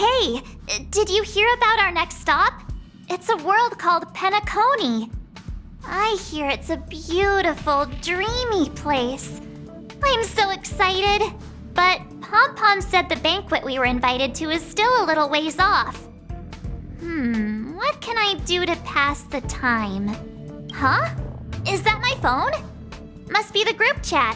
Hey, did you hear about our next stop? It's a world called Penacony. I hear it's a beautiful, dreamy place. I'm so excited. But Pom Pom said the banquet we were invited to is still a little ways off. What can I do to pass the time? Huh? Is that my phone? Must be the group chat.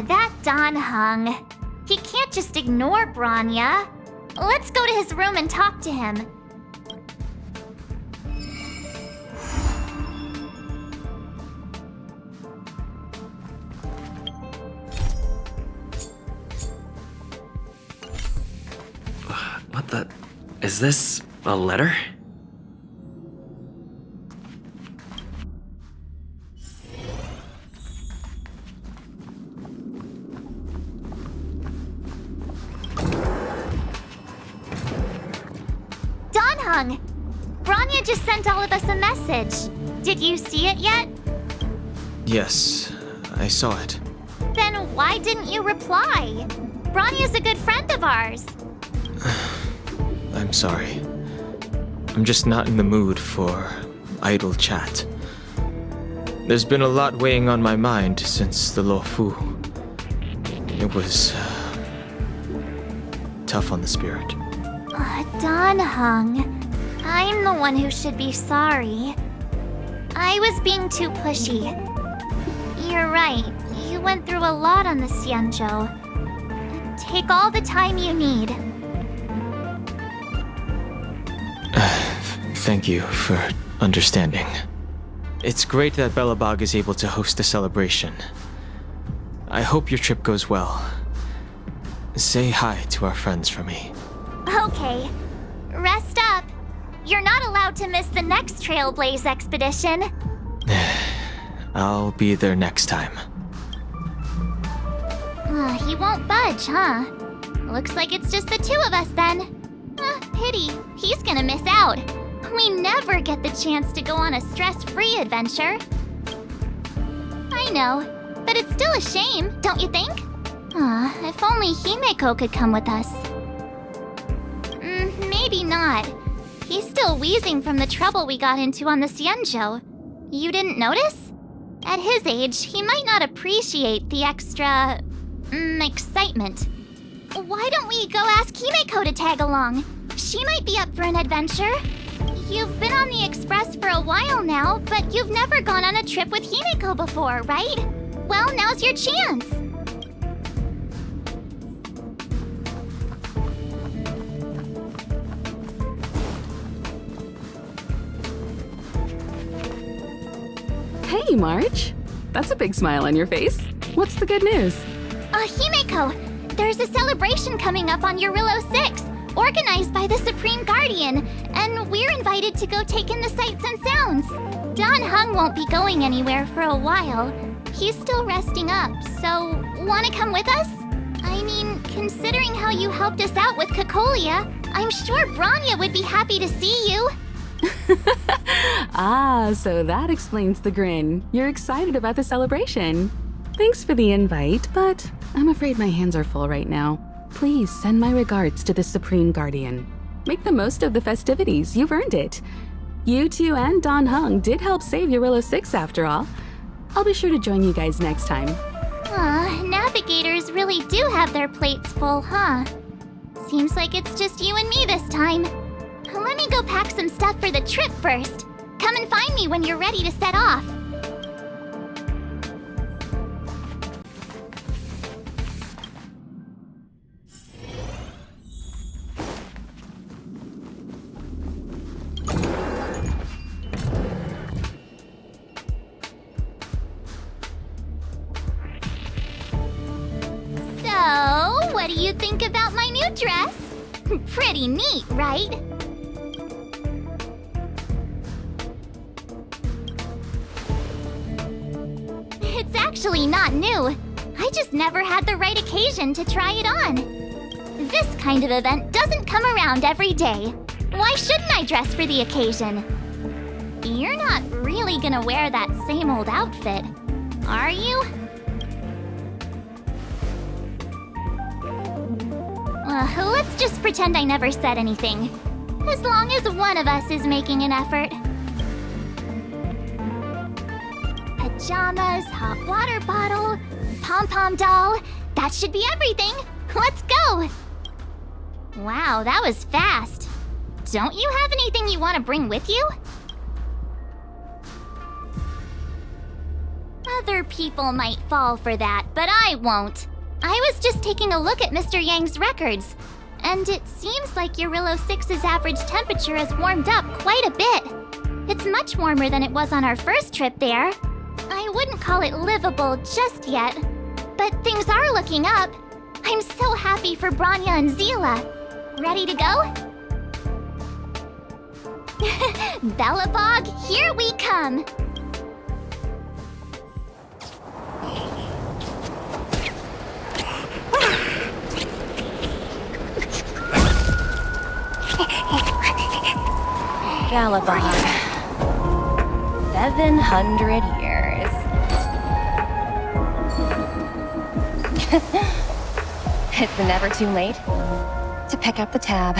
That Don Hung. He can't just ignore Branya. Let's go to his room and talk to him. What the... Is this a letter? Don Hung! Branya just sent all of us a message. Did you see it yet? Yes, I saw it. Then why didn't you reply? Branya's a good friend of ours. I'm sorry. I'm just not in the mood for idle chat. There's been a lot weighing on my mind since the Lo Fu. It was tough on the spirit. Don Hung, I'm the one who should be sorry. I was being too pushy. You're right, you went through a lot on the Xianzhou. Take all the time you need. Thank you for understanding. It's great that Belobog is able to host a celebration. I hope your trip goes well. Say hi to our friends for me. Okay, rest up. You're not allowed to miss the next Trailblaze expedition. I'll be there next time. He won't budge, huh? Looks like it's just the two of us then. Pity, he's gonna miss out. We never get the chance to go on a stress-free adventure. I know, but it's still a shame, don't you think? If only Himeko could come with us. Maybe not. He's still wheezing from the trouble we got into on the Xianzhou. You didn't notice? At his age, he might not appreciate the extra... excitement. Why don't we go ask Himeko to tag along? She might be up for an adventure. You've been on the Express for a while now, but you've never gone on a trip with Himeko before, right? Well, now's your chance. Hey, March. That's a big smile on your face. What's the good news? Himeko, there's a celebration coming up on Eurillo 6, organized by the Supreme Guardian, and we're invited to go take in the sights and sounds. Don Hung won't be going anywhere for a while. He's still resting up, so wanna come with us? I mean, considering how you helped us out with Cocolia, I'm sure Branya would be happy to see you. So that explains the grin. You're excited about the celebration. Thanks for the invite, but I'm afraid my hands are full right now. Please send my regards to the Supreme Guardian. Make the most of the festivities, you've earned it. You two and Don Hung did help save Eurillo 6 after all. I'll be sure to join you guys next time. Navigators really do have their plates full, huh? Seems like it's just you and me this time. Let me go pack some stuff for the trip first. Come and find me when you're ready to set off. think about my new dress? Pretty neat, right? It's actually not new. I just never had the right occasion to try it on. This kind of event doesn't come around every day. Why shouldn't I dress for the occasion? You're not really gonna wear that same old outfit, are you? Let's just pretend I never said anything. As long as one of us is making an effort. Pajamas, hot water bottle, pom-pom doll. That should be everything. Let's go! Wow, that was fast. Don't you have anything you want to bring with you? Other people might fall for that, but I won't. I was just taking a look at Mr. Yang's records, and it seems like Eurillo 6's average temperature has warmed up quite a bit. It's much warmer than it was on our first trip there. I wouldn't call it livable just yet, but things are looking up. I'm so happy for Branya and Zila. Ready to go? Bellabog, here we come! Galabog. 700 years. It's never too late to pick up the tab.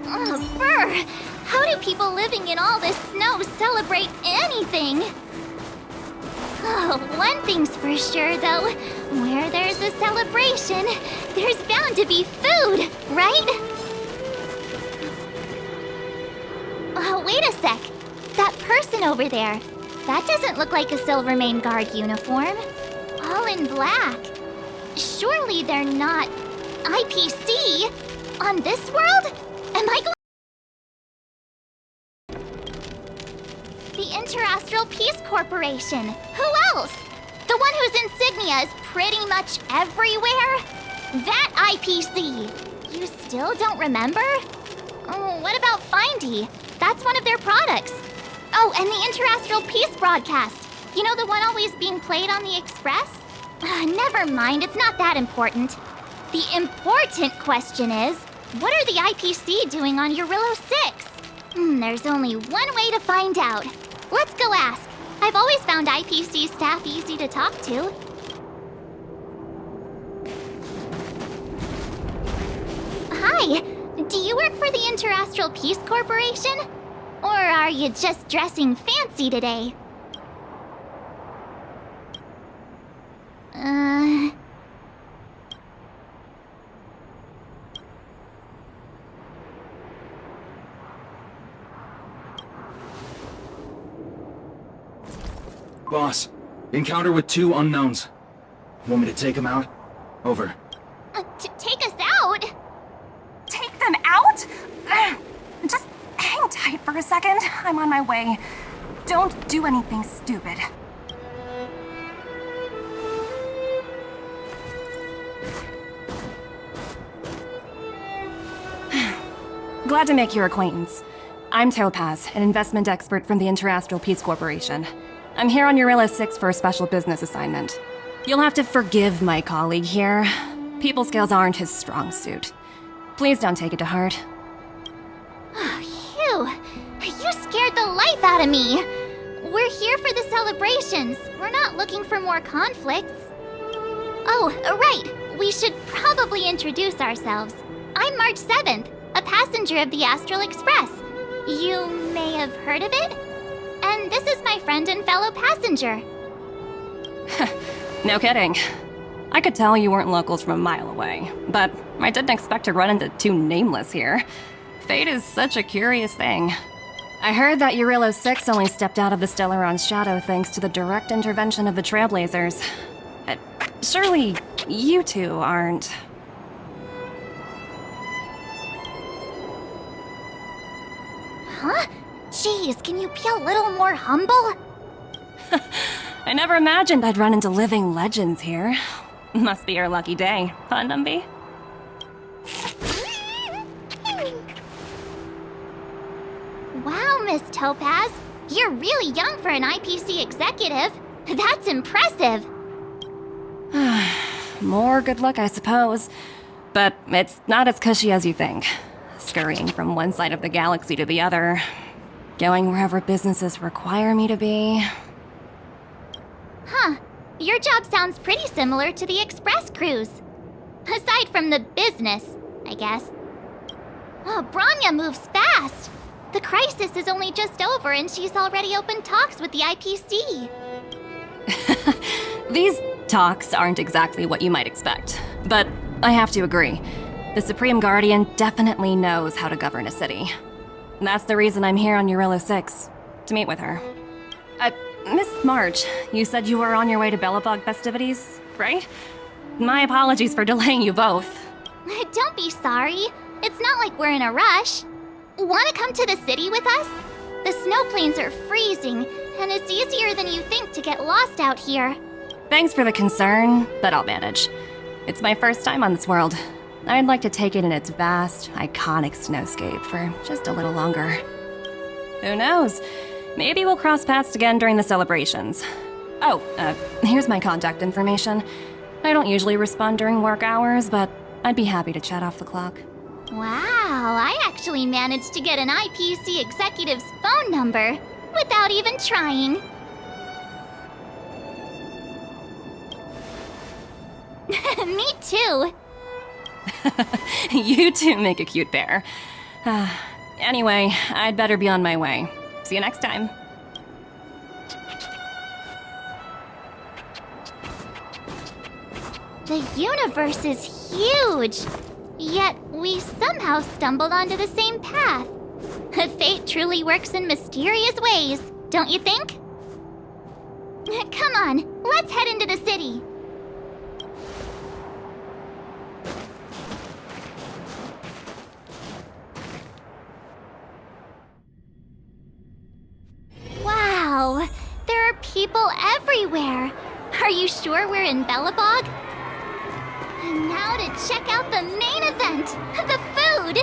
Oh, brr! How do people living in all this snow celebrate anything? Oh, one thing's for sure, though. Where there's a celebration, there's bound to be food, right? Oh, wait a sec. That person over there. That doesn't look like a Silvermane Guard uniform. All in black. Surely they're not IPC on this world? Am I going? The Interastral Peace Corporation. Who else? The one whose insignia is pretty much everywhere? That IPC. You still don't remember? Oh, what about Findy? That's one of their products. Oh, and the Interastral Peace broadcast. You know the one always being played on the Express? Never mind, it's not that important. The important question is, what are the IPC doing on Eurillo 6? There's only one way to find out. Let's go ask. I've always found IPC staff easy to talk to. Hi, do you work for the Interastral Peace Corporation? Or are you just dressing fancy today? Boss, encounter with 2 unknowns. Want me to take them out? Over. Take us out? Take them out? Just hang tight for a second. I'm on my way. Don't do anything stupid. Glad to make your acquaintance. I'm Topaz, an investment expert from the Interastral Peace Corporation. I'm here on Eurillo 6 for a special business assignment. You'll have to forgive my colleague here. People skills aren't his strong suit. Please don't take it to heart. Phew! You scared the life out of me! We're here for the celebrations. We're not looking for more conflicts. Oh, right! We should probably introduce ourselves. I'm March 7th, a passenger of the Astral Express. You may have heard of it? And this is my friend and fellow passenger. No kidding. I could tell you weren't locals from a mile away, but I didn't expect to run into 2 nameless here. Fate is such a curious thing. I heard that Eurillo 6 only stepped out of the Stellaron's shadow thanks to the direct intervention of the Trailblazers. Surely, you 2 aren't... Huh? Jeez, can you be a little more humble? I never imagined I'd run into living legends here. Must be your lucky day, huh, Numby? Wow, Miss Topaz. You're really young for an IPC executive. That's impressive. More good luck, I suppose. But it's not as cushy as you think. Scurrying from one side of the galaxy to the other. Going wherever businesses require me to be. Huh. Your job sounds pretty similar to the express cruise. Aside from the business, I guess. Oh, Branya moves fast. The crisis is only just over and she's already opened talks with the IPC. These talks aren't exactly what you might expect. But I have to agree. The Supreme Guardian definitely knows how to govern a city. That's the reason I'm here on Eurilo 6, to meet with her. Miss March, you said you were on your way to Belobog festivities, right? My apologies for delaying you both. Don't be sorry. It's not like we're in a rush. Want to come to the city with us? The snow plains are freezing, and it's easier than you think to get lost out here. Thanks for the concern, but I'll manage. It's my first time on this world. I'd like to take it in its vast, iconic snowscape for just a little longer. Who knows? Maybe we'll cross paths again during the celebrations. Oh, here's my contact information. I don't usually respond during work hours, but I'd be happy to chat off the clock. Wow, I actually managed to get an IPC executive's phone number without even trying. Me too. You two make a cute pair. Anyway, I'd better be on my way. See you next time. The universe is huge, yet we somehow stumbled onto the same path. Fate truly works in mysterious ways, don't you think? Come on, let's head into the city. Wow, there are people everywhere. Are you sure we're in Belobog? And now to check out the main event, the food.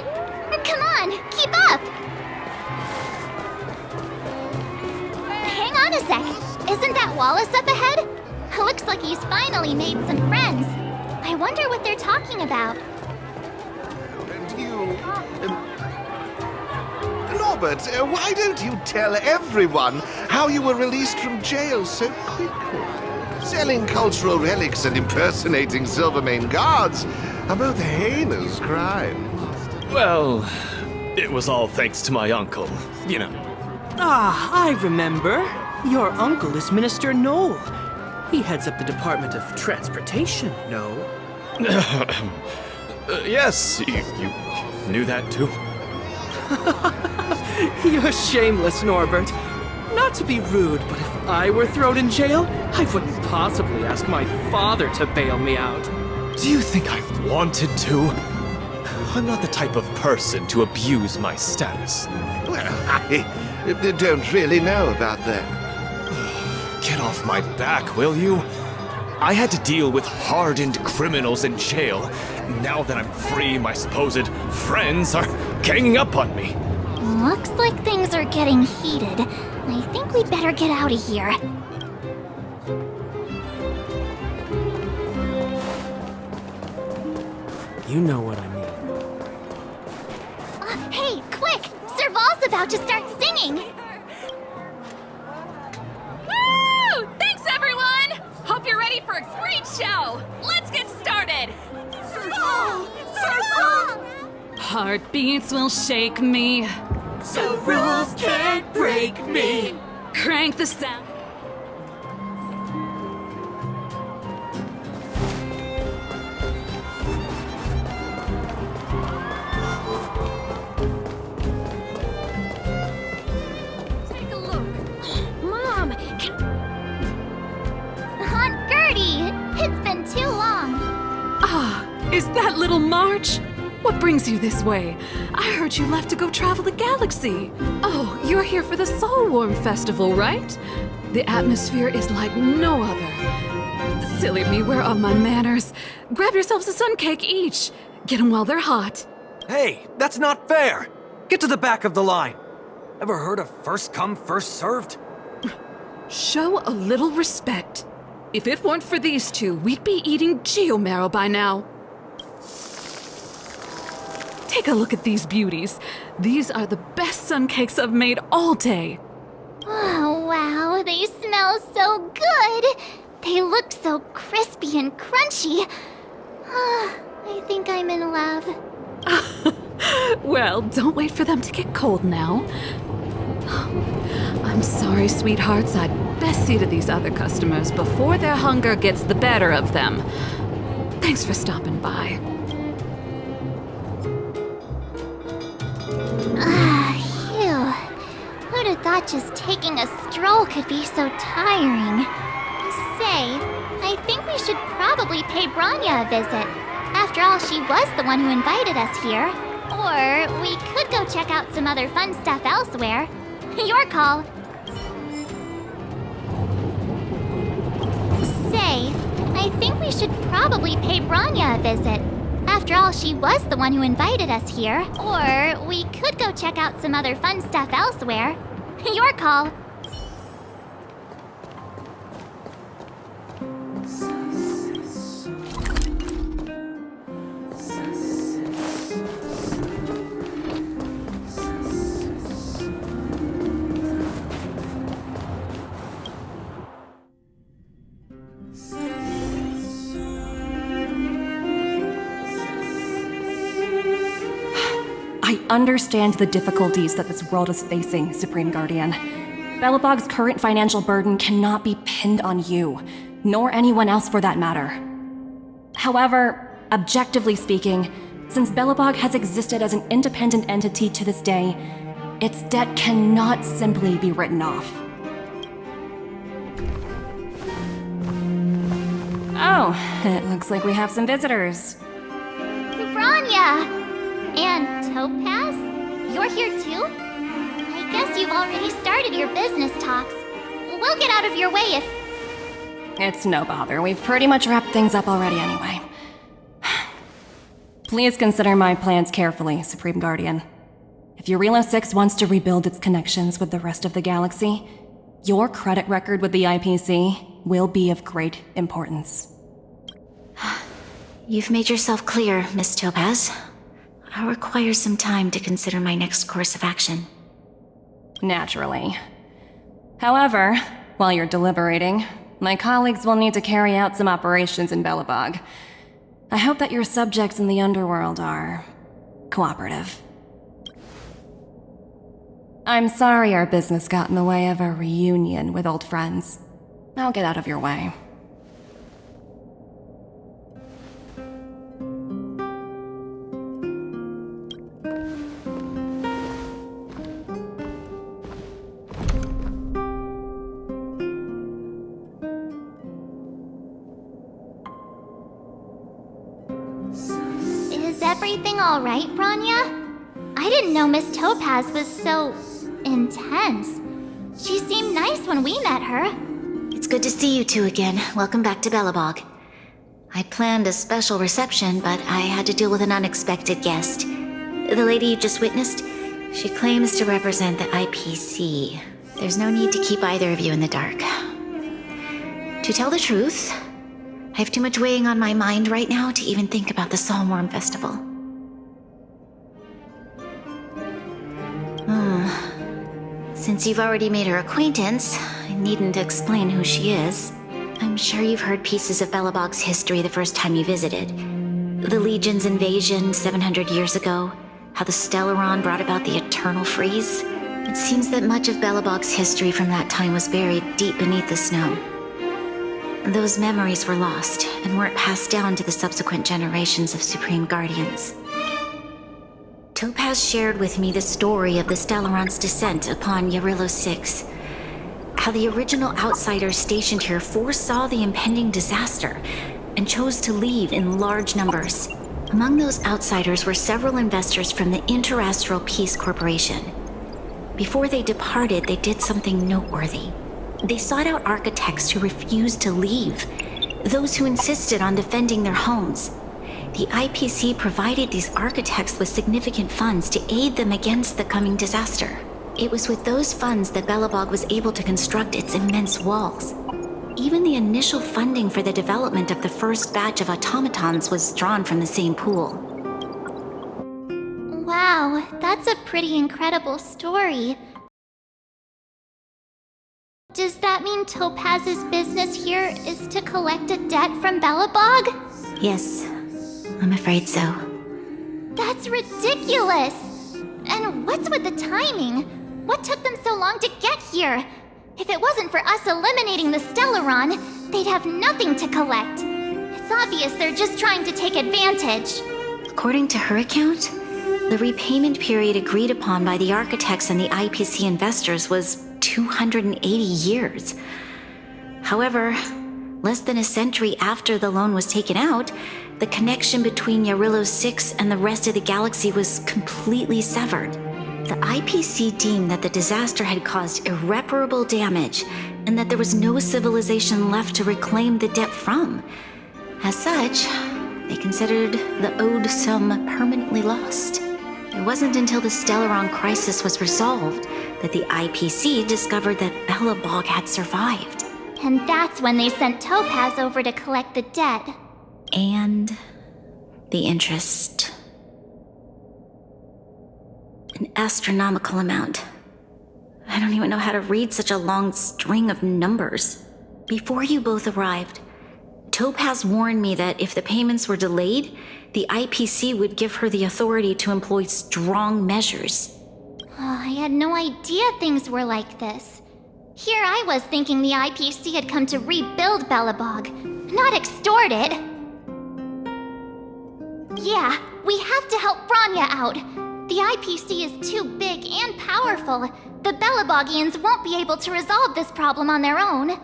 Come on, keep up. Hang on a sec. Isn't that Wallace up ahead? Looks like he's finally made some friends. I wonder what they're talking about. And you... Norbert, why don't you tell everyone how you were released from jail so quickly? Selling cultural relics and impersonating Silvermane guards are both heinous crimes. Well, it was all thanks to my uncle, you know. Ah, I remember. Your uncle is Minister Knoll. He heads up the Department of Transportation, no? Yes, you knew that too? You're shameless, Norbert. Not to be rude, but if I were thrown in jail, I wouldn't possibly ask my father to bail me out. Do you think I wanted to? I'm not the type of person to abuse my status. Well, I don't really know about that. Get off my back, will you? I had to deal with hardened criminals in jail. Now that I'm free, my supposed friends are ganging up on me. Looks like things are getting heated. I think we better get out of here. You know what I mean. Hey, quick! Serval's about to start singing! Woo! Thanks, everyone! Hope you're ready for a great show! Let's get started! Serval! Serval! Heartbeats will shake me. So rules can't break me. Crank the sound. Take a look. Mom, Aunt Gertie! It's been too long. is that little March? What brings you this way? I heard you left to go travel the galaxy. Oh, you're here for the Soulworm Festival, right? The atmosphere is like no other. Silly me, where are my manners? Grab yourselves a sun cake each. Get them while they're hot. Hey, that's not fair! Get to the back of the line! Ever heard of first come, first served? Show a little respect. If it weren't for these two, we'd be eating geomarrow by now. Take a look at these beauties. These are the best sun cakes I've made all day. Oh, wow, they smell so good. They look so crispy and crunchy. I think I'm in love. Well, don't wait for them to get cold now. I'm sorry, sweethearts. I'd best see to these other customers before their hunger gets the better of them. Thanks for stopping by. Phew. Who'd have thought just taking a stroll could be so tiring? Say, I think we should probably pay Branya a visit. After all, she was the one who invited us here. Or we could go check out some other fun stuff elsewhere. Your call. Say, I think we should probably pay Branya a visit. After all, she was the one who invited us here. Or we could go check out some other fun stuff elsewhere. Your call. I understand the difficulties that this world is facing, Supreme Guardian. Belobog's current financial burden cannot be pinned on you, nor anyone else for that matter. However, objectively speaking, since Belobog has existed as an independent entity to this day, its debt cannot simply be written off. Oh, it looks like we have some visitors. Branya! And Topaz? You're here too? I guess you've already started your business talks. We'll get out of your way if... It's no bother. We've pretty much wrapped things up already anyway. Please consider my plans carefully, Supreme Guardian. If Eurilo 6 wants to rebuild its connections with the rest of the galaxy, your credit record with the IPC will be of great importance. You've made yourself clear, Miss Topaz. I'll require some time to consider my next course of action. Naturally. However, while you're deliberating, my colleagues will need to carry out some operations in Belobog. I hope that your subjects in the underworld are... cooperative. I'm sorry our business got in the way of a reunion with old friends. I'll get out of your way. Is everything all right, Branya? I didn't know Miss Topaz was so... intense. She seemed nice when we met her. It's good to see you two again. Welcome back to Belobog. I planned a special reception, but I had to deal with an unexpected guest. The lady you just witnessed, she claims to represent the IPC. There's no need to keep either of you in the dark. To tell the truth, I have too much weighing on my mind right now to even think about the Soulworm Festival. Since you've already made her acquaintance, I needn't explain who she is. I'm sure you've heard pieces of Belobog's history the first time you visited. The Legion's invasion 700 years ago, how the Stellaron brought about the Eternal Freeze. It seems that much of Belobog's history from that time was buried deep beneath the snow. Those memories were lost and weren't passed down to the subsequent generations of Supreme Guardians. Topaz shared with me the story of the Stellaron's descent upon Eurilo 6. How the original outsiders stationed here foresaw the impending disaster and chose to leave in large numbers. Among those outsiders were several investors from the Interastral Peace Corporation. Before they departed, they did something noteworthy. They sought out architects who refused to leave, those who insisted on defending their homes. The IPC provided these architects with significant funds to aid them against the coming disaster. It was with those funds that Belobog was able to construct its immense walls. Even the initial funding for the development of the first batch of automatons was drawn from the same pool. Wow, that's a pretty incredible story. Does that mean Topaz's business here is to collect a debt from Belobog? Yes, I'm afraid so. That's ridiculous! And what's with the timing? What took them so long to get here? If it wasn't for us eliminating the Stellaron, they'd have nothing to collect. It's obvious they're just trying to take advantage. According to her account, the repayment period agreed upon by the architects and the IPC investors was 280 years. However, less than a century after the loan was taken out, the connection between Yarillo 6 and the rest of the galaxy was completely severed. The IPC deemed that the disaster had caused irreparable damage and that there was no civilization left to reclaim the debt from. As such, they considered the owed sum permanently lost. It wasn't until the Stellaron crisis was resolved that the IPC discovered that Belobog had survived. And that's when they sent Topaz over to collect the debt. And the interest. An astronomical amount. I don't even know how to read such a long string of numbers. Before you both arrived, Topaz warned me that if the payments were delayed, the IPC would give her the authority to employ strong measures. I had no idea things were like this. Here I was thinking the IPC had come to rebuild Belobog, not extort it. Yeah, we have to help Bronya out. The IPC is too big and powerful. The Belobogians won't be able to resolve this problem on their own.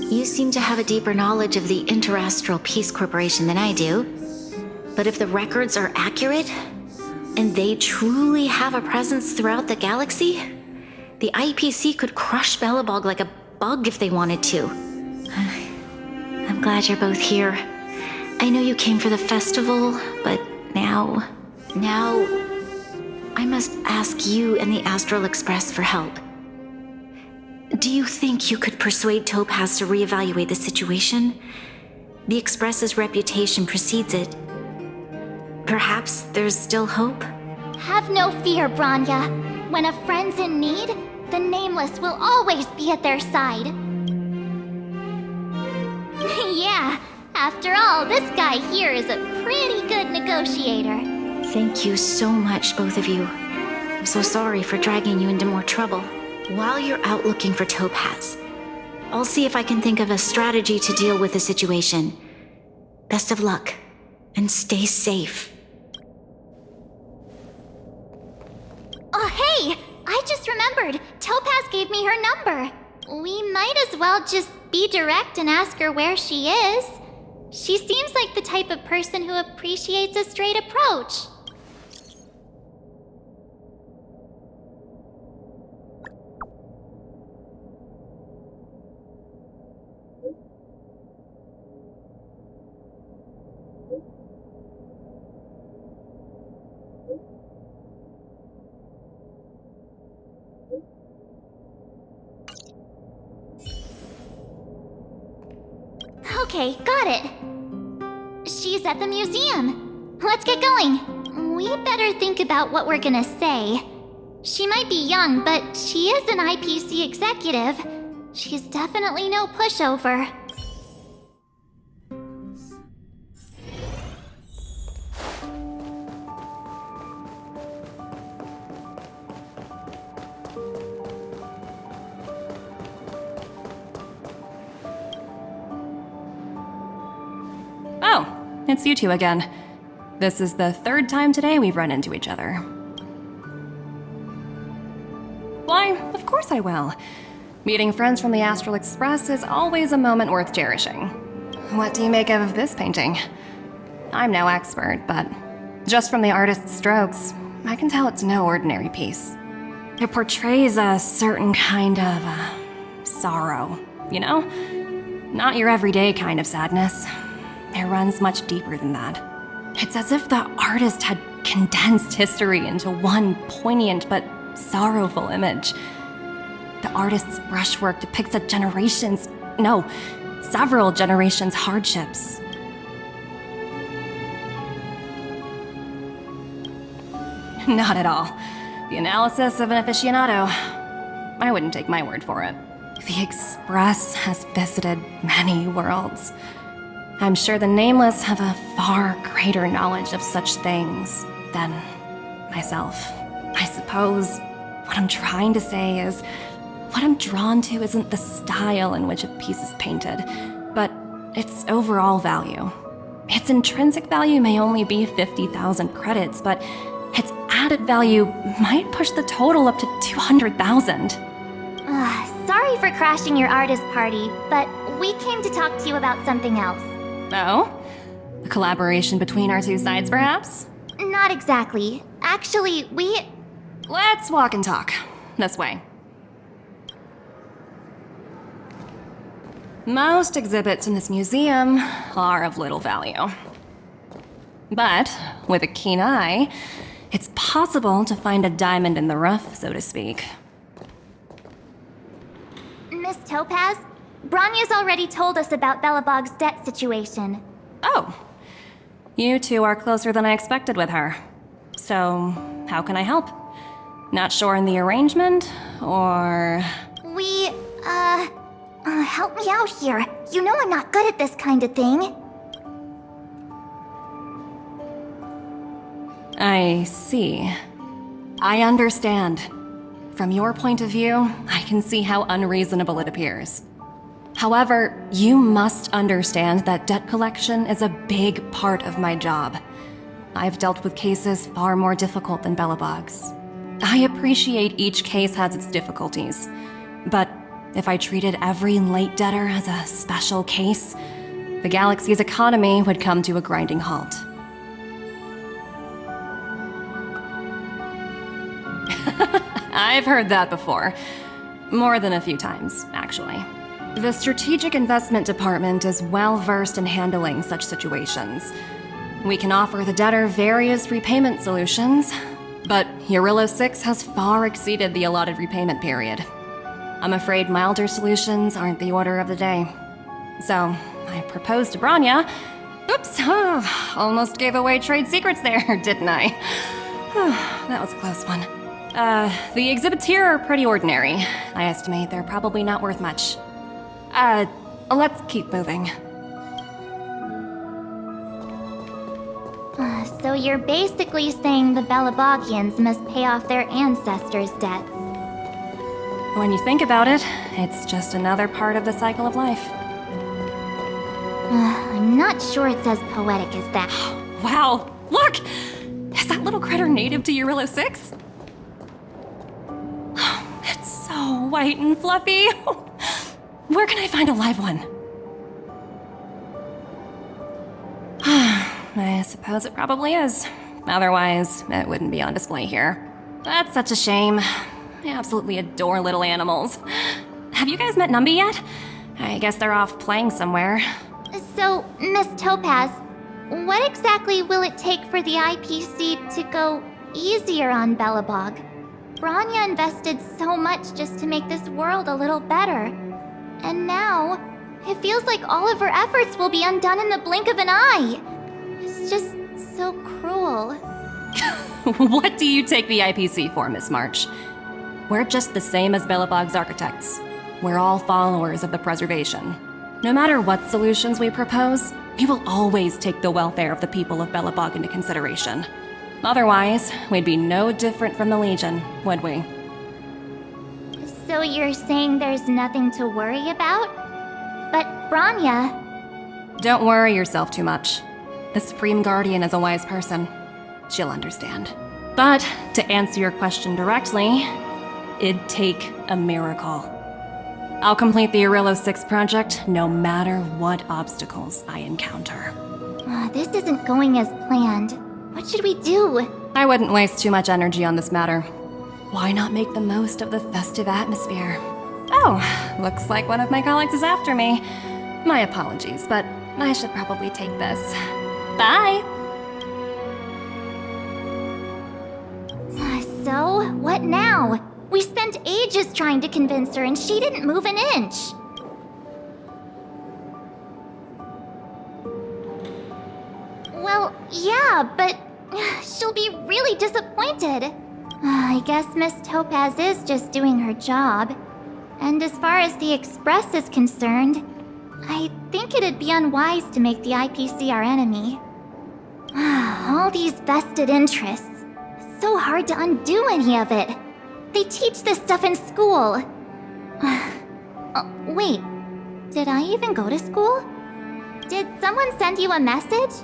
You seem to have a deeper knowledge of the Interastral Peace Corporation than I do. But if the records are accurate, and they truly have a presence throughout the galaxy, the IPC could crush Belobog like a bug if they wanted to. I'm glad you're both here. I know you came for the festival, but now I must ask you and the Astral Express for help. Do you think you could persuade Topaz to reevaluate the situation? The Express's reputation precedes it. Perhaps there's still hope? Have no fear, Bronya. When a friend's in need, the Nameless will always be at their side. Yeah, after all, this guy here is a pretty good negotiator. Thank you so much, both of you. I'm so sorry for dragging you into more trouble. While you're out looking for Topaz, I'll see if I can think of a strategy to deal with the situation. Best of luck, and stay safe. Oh, hey! I just remembered. Topaz gave me her number. We might as well just be direct and ask her where she is. She seems like the type of person who appreciates a straight approach. Okay, got it. She's at the museum. Let's get going. We better think about what we're gonna say. She might be young, but she is an IPC executive. She's definitely no pushover. Oh, it's you two again. This is the third time today we've run into each other. Why, of course I will. Meeting friends from the Astral Express is always a moment worth cherishing. What do you make of this painting? I'm no expert, but just from the artist's strokes, I can tell it's no ordinary piece. It portrays a certain kind of sorrow, you know? Not your everyday kind of sadness. It runs much deeper than that. It's as if the artist had condensed history into one poignant but sorrowful image. The artist's brushwork depicts several generations' hardships. Not at all. The analysis of an aficionado. I wouldn't take my word for it. The Express has visited many worlds. I'm sure the Nameless have a far greater knowledge of such things than myself. I suppose what I'm trying to say is, what I'm drawn to isn't the style in which a piece is painted, but its overall value. Its intrinsic value may only be 50,000 credits, but its added value might push the total up to 200,000. Sorry for crashing your artist party, but we came to talk to you about something else. Oh? A collaboration between our two sides, perhaps? Not exactly. Actually, Let's walk and talk. This way. Most exhibits in this museum are of little value. But with a keen eye, it's possible to find a diamond in the rough, so to speak. Miss Topaz, Bronya's already told us about Belobog's debt situation. Oh. You two are closer than I expected with her. So, how can I help? Not sure in the arrangement, or... Help me out here. You know I'm not good at this kind of thing. I see. I understand. From your point of view, I can see how unreasonable it appears. However, you must understand that debt collection is a big part of my job. I've dealt with cases far more difficult than Belobog's. I appreciate each case has its difficulties, but if I treated every late debtor as a special case, the galaxy's economy would come to a grinding halt. I've heard that before. More than a few times, actually. The Strategic Investment Department is well versed in handling such situations. We can offer the debtor various repayment solutions, but Eurillo 6 has far exceeded the allotted repayment period. I'm afraid milder solutions aren't the order of the day. So, I proposed to Bronya. Oops, almost gave away trade secrets there, didn't I? That was a close one. The exhibits here are pretty ordinary. I estimate they're probably not worth much. Let's keep moving. So you're basically saying the Belobogians must pay off their ancestors' debts. When you think about it, it's just another part of the cycle of life. I'm not sure it's as poetic as that. Wow, look! Is that little critter native to Eurillo 6? It's so white and fluffy. Where can I find a live one? I suppose it probably is. Otherwise, it wouldn't be on display here. That's such a shame. I absolutely adore little animals. Have you guys met Numby yet? I guess they're off playing somewhere. So, Miss Topaz, what exactly will it take for the IPC to go easier on Belobog? Bronya invested so much just to make this world a little better. And now, it feels like all of her efforts will be undone in the blink of an eye. It's just so cruel. What do you take the IPC for, Miss March? We're just the same as Belobog's architects. We're all followers of the preservation. No matter what solutions we propose, we will always take the welfare of the people of Belobog into consideration. Otherwise, we'd be no different from the Legion, would we? So you're saying there's nothing to worry about? But Bronya... Don't worry yourself too much. The Supreme Guardian is a wise person. She'll understand. But, to answer your question directly, it'd take a miracle. I'll complete the Eurillo 6 project no matter what obstacles I encounter. this isn't going as planned. What should we do? I wouldn't waste too much energy on this matter. Why not make the most of the festive atmosphere? Oh, looks like one of my colleagues is after me. My apologies, but I should probably take this. Bye! So, what now? We spent ages trying to convince her and she didn't move an inch. Well, yeah, but she'll be really disappointed. I guess Miss Topaz is just doing her job. And as far as the Express is concerned, I think it'd be unwise to make the IPC our enemy. All these vested interests. So hard to undo any of it. They teach this stuff in school. Wait, did I even go to school? Did someone send you a message?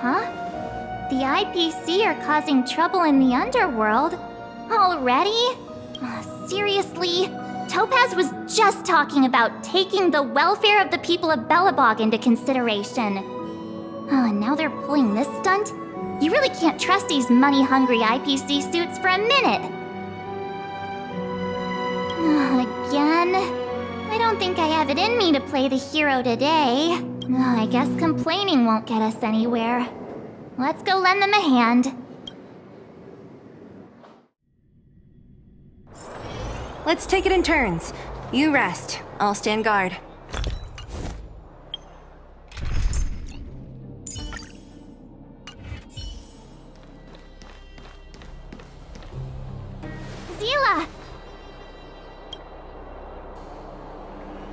Huh? The IPC are causing trouble in the underworld? Already? Seriously? Topaz was just talking about taking the welfare of the people of Belobog into consideration. And now they're pulling this stunt? You really can't trust these money-hungry IPC suits for a minute. Again? I don't think I have it in me to play the hero today. I guess complaining won't get us anywhere. Let's go lend them a hand. Let's take it in turns. You rest. I'll stand guard. Zila!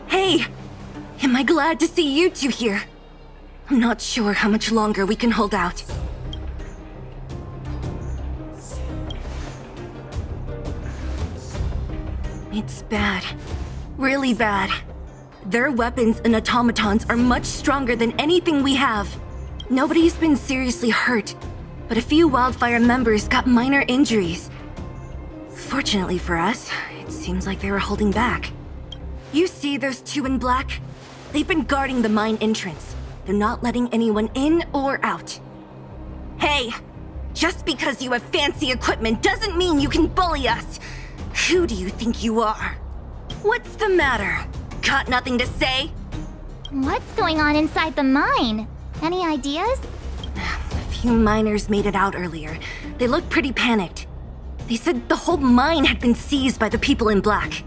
Hey! Am I glad to see you two here? I'm not sure how much longer we can hold out. It's bad. Really bad. Their weapons and automatons are much stronger than anything we have. Nobody's been seriously hurt, but a few Wildfire members got minor injuries. Fortunately for us, it seems like they were holding back. You see those two in black? They've been guarding the mine entrance. They're not letting anyone in or out. Hey! Just because you have fancy equipment doesn't mean you can bully us! Who do you think you are? What's the matter? Got nothing to say? What's going on inside the mine? Any ideas? A few miners made it out earlier. They looked pretty panicked. They said the whole mine had been seized by the people in black.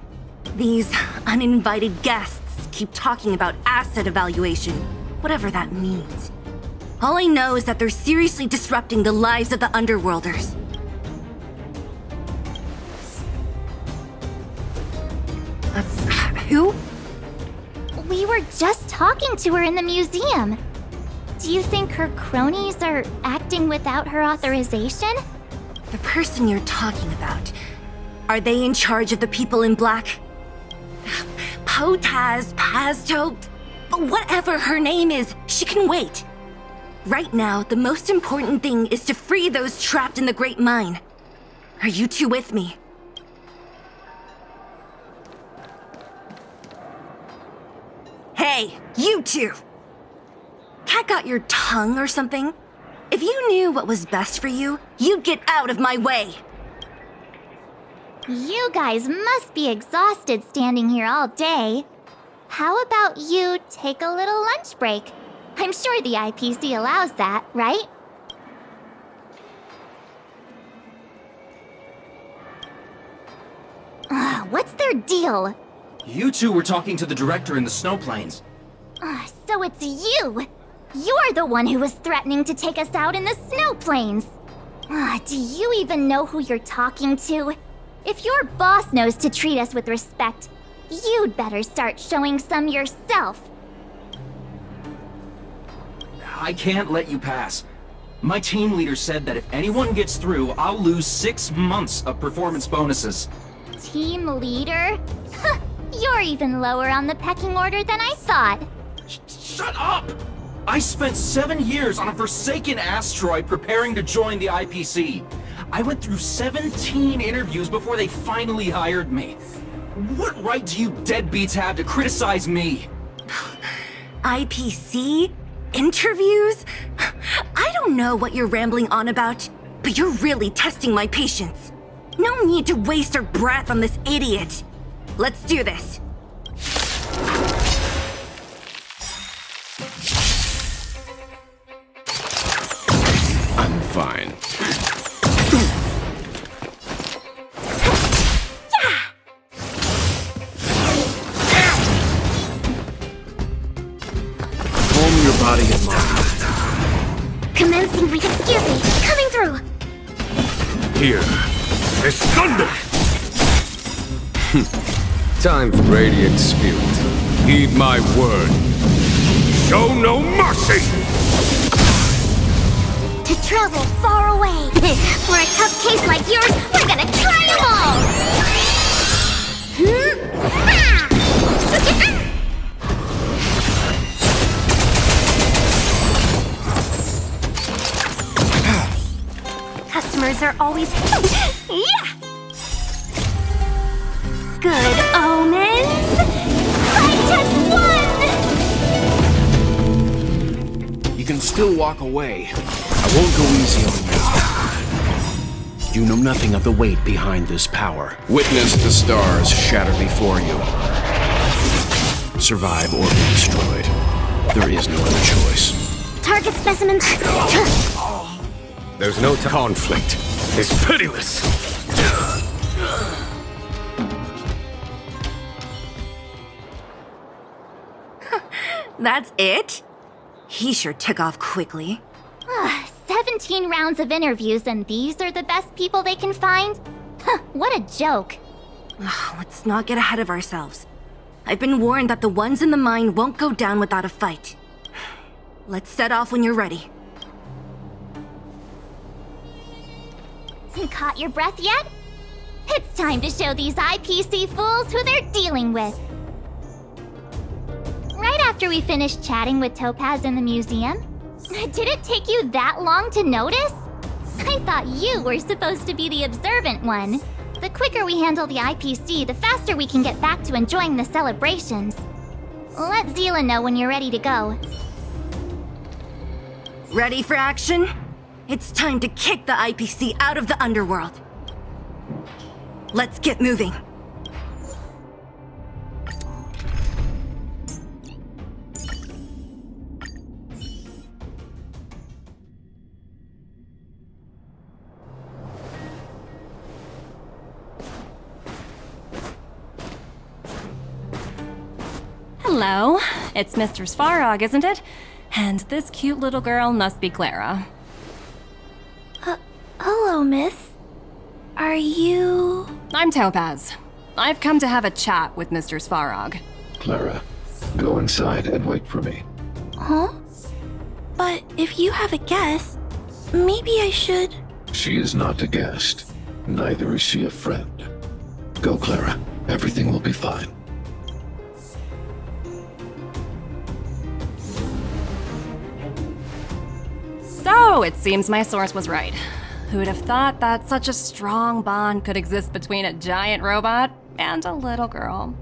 These uninvited guests keep talking about asset evaluation, whatever that means. All I know is that they're seriously disrupting the lives of the Underworlders. Who? We were just talking to her in the museum. Do you think her cronies are acting without her authorization? The person you're talking about, are they in charge of the people in black? Potaz, Pazto, whatever her name is, she can wait. Right now, the most important thing is to free those trapped in the Great Mine. Are you two with me? Hey, you two! Cat got your tongue or something? If you knew what was best for you, you'd get out of my way! You guys must be exhausted standing here all day. How about you take a little lunch break? I'm sure the IPC allows that, right? What's their deal? You two were talking to the director in the snow plains. So it's you! You're the one who was threatening to take us out in the snow plains! Do you even know who you're talking to? If your boss knows to treat us with respect, you'd better start showing some yourself. I can't let you pass. My team leader said that if anyone gets through, I'll lose 6 months of performance bonuses. Team leader? You're even lower on the pecking order than I thought. Shut up! I spent 7 years on a forsaken asteroid preparing to join the IPC. I went through 17 interviews before they finally hired me. What right do you deadbeats have to criticize me? IPC? Interviews? I don't know what you're rambling on about, but you're really testing my patience. No need to waste our breath on this idiot. Let's do this. I'm fine. Calm your body and mind. Commencing excuse me, coming through. Here is thunder! Time for radiant spirit. Heed my word. Show no mercy! To travel far away. For a tough case like yours, we're gonna try them all! Customers are always... yeah! Good omens! I just won! You can still walk away. I won't go easy on you. You know nothing of the weight behind this power. Witness the stars shatter before you. Survive or be destroyed. There is no other choice. Target specimen... There's no conflict. It's pitiless. That's it? He sure took off quickly. 17 rounds of interviews and these are the best people they can find? What a joke. Let's not get ahead of ourselves. I've been warned that the ones in the mine won't go down without a fight. Let's set off when you're ready. You caught your breath yet? It's time to show these IPC fools who they're dealing with. Right after we finished chatting with Topaz in the museum, did it take you that long to notice? I thought you were supposed to be the observant one. The quicker we handle the IPC, the faster we can get back to enjoying the celebrations. Let Zila know when you're ready to go. Ready for action? It's time to kick the IPC out of the underworld. Let's get moving. Hello, it's Mr. Svarog, isn't it? And this cute little girl must be Clara. Hello, miss. Are you... I'm Topaz. I've come to have a chat with Mr. Svarog. Clara, go inside and wait for me. Huh? But if you have a guest, maybe I should... She is not a guest. Neither is she a friend. Go, Clara. Everything will be fine. So, it seems my source was right. Who would have thought that such a strong bond could exist between a giant robot and a little girl?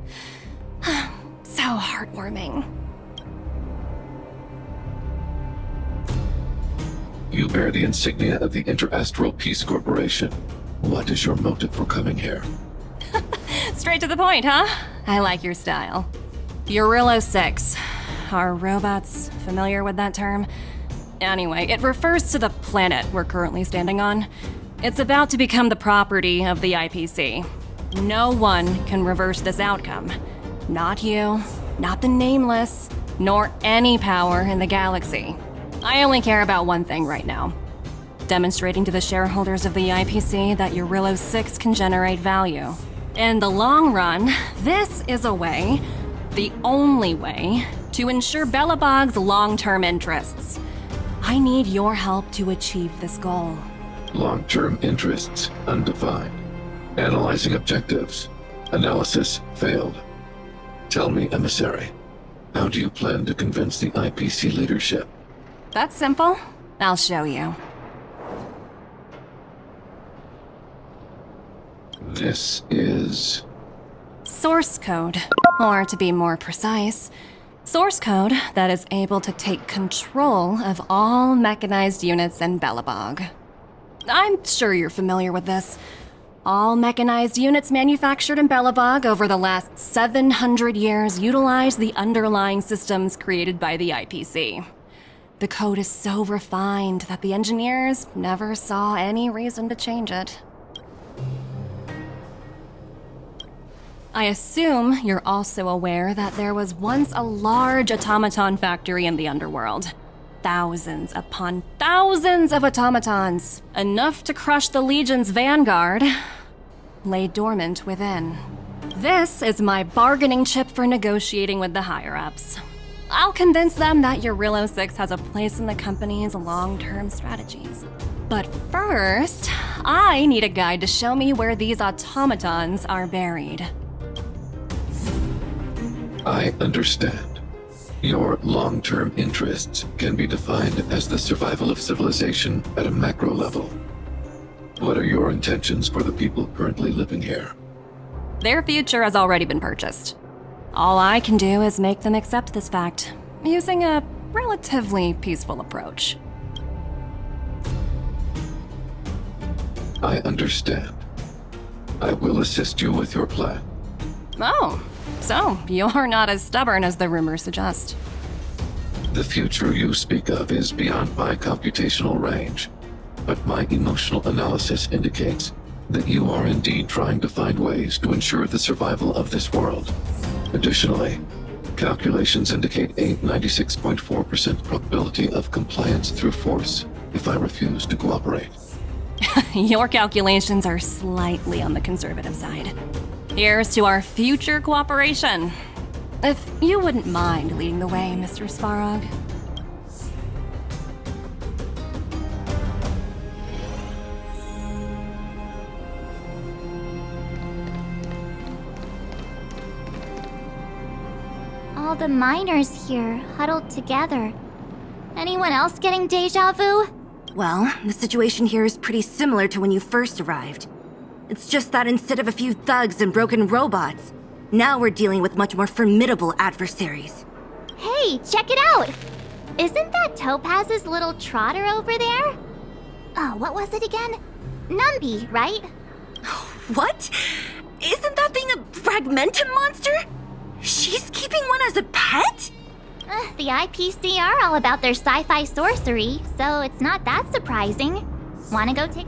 So heartwarming. You bear the insignia of the Interastral Peace Corporation. What is your motive for coming here? Straight to the point, huh? I like your style. Eurillo 6. Are robots familiar with that term? Anyway, it refers to the planet we're currently standing on. It's about to become the property of the IPC. No one can reverse this outcome. Not you, not the Nameless, nor any power in the galaxy. I only care about one thing right now. demonstrating to the shareholders of the IPC that Eurillo 6 can generate value. In the long run, this is a way, the only way, to ensure Belobog's long-term interests. I need your help to achieve this goal. Long-term interests undefined. Analyzing objectives. Analysis failed. Tell me, Emissary, how do you plan to convince the IPC leadership? That's simple. I'll show you. This is... Source code. Or to be more precise, source code that is able to take control of all mechanized units in Belobog. I'm sure you're familiar with this. All mechanized units manufactured in Belobog over the last 700 years utilize the underlying systems created by the IPC. The code is so refined that the engineers never saw any reason to change it. I assume you're also aware that there was once a large automaton factory in the underworld. Thousands upon thousands of automatons, enough to crush the Legion's vanguard, lay dormant within. This is my bargaining chip for negotiating with the higher-ups. I'll convince them that Eurillo 6 has a place in the company's long-term strategies. But first, I need a guide to show me where these automatons are buried. I understand. Your long-term interests can be defined as the survival of civilization at a macro level. What are your intentions for the people currently living here? Their future has already been purchased. All I can do is make them accept this fact, using a relatively peaceful approach. I understand. I will assist you with your plan. Oh, so you're not as stubborn as the rumors suggest. The future you speak of is beyond my computational range, but my emotional analysis indicates that you are indeed trying to find ways to ensure the survival of this world. Additionally, calculations indicate a 96.4% probability of compliance through force if I refuse to cooperate. Your calculations are slightly on the conservative side. Here's to our future cooperation. If you wouldn't mind leading the way, Mr. Svarog. All the miners here, huddled together. Anyone else getting deja vu? Well, the situation here is pretty similar to when you first arrived. It's just that instead of a few thugs and broken robots, now we're dealing with much more formidable adversaries. Hey, check it out! Isn't that Topaz's little trotter over there? Oh, what was it again? Numby, right? What? Isn't that thing a Fragmentum monster? She's keeping one as a pet? The IPC are all about their sci-fi sorcery, so it's not that surprising. Wanna go take...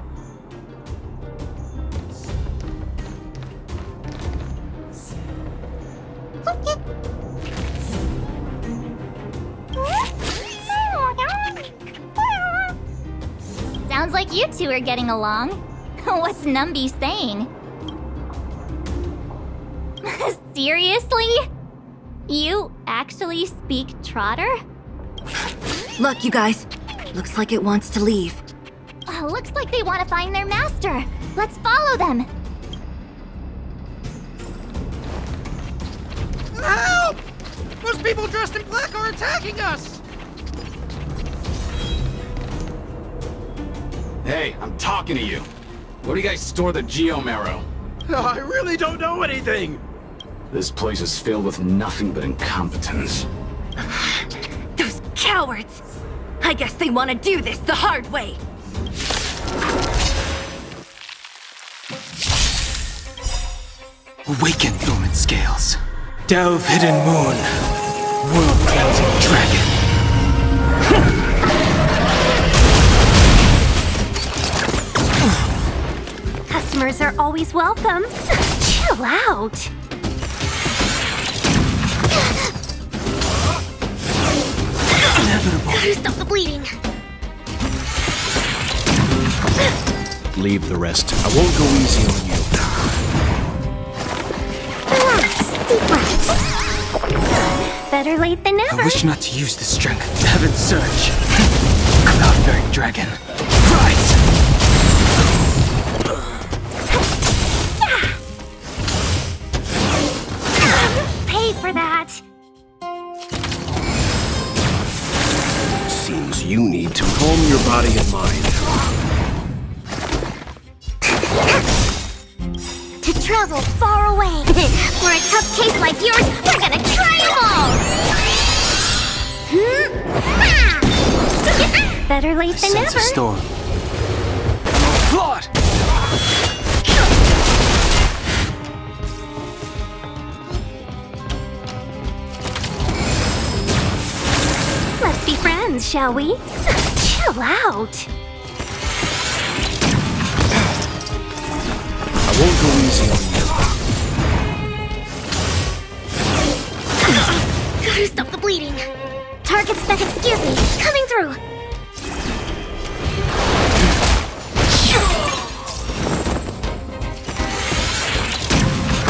Sounds like you two are getting along. What's Numby saying? Seriously? You actually speak Trotter? Look, you guys. Looks like it wants to leave. Looks like they want to find their master. Let's follow them. Help! Those people dressed in black are attacking us! Hey, I'm talking to you. Where do you guys store the Geomarrow? I really don't know anything! This place is filled with nothing but incompetence. Those cowards! I guess they want to do this the hard way. Awaken, dormant scales. Delve, hidden moon. World-cleansing dragon. Customers are always welcome. Chill out. Inevitable. Gotta stop the bleeding. Leave the rest. I won't go easy on you. Relax, deep breaths. Better late than never. I wish not to use the strength of Heaven's surge. Cloud-bearing dragon. Rise! Pay for that. Seems you need to calm your body and mind. To travel far away. For a tough case like yours, we're gonna try 'em all! Better late than Sense never. a storm. Flawed! Let's be friends, shall we? Chill out. I won't go easy on you. Gotta stop the bleeding. Target spec, excuse me. Coming through.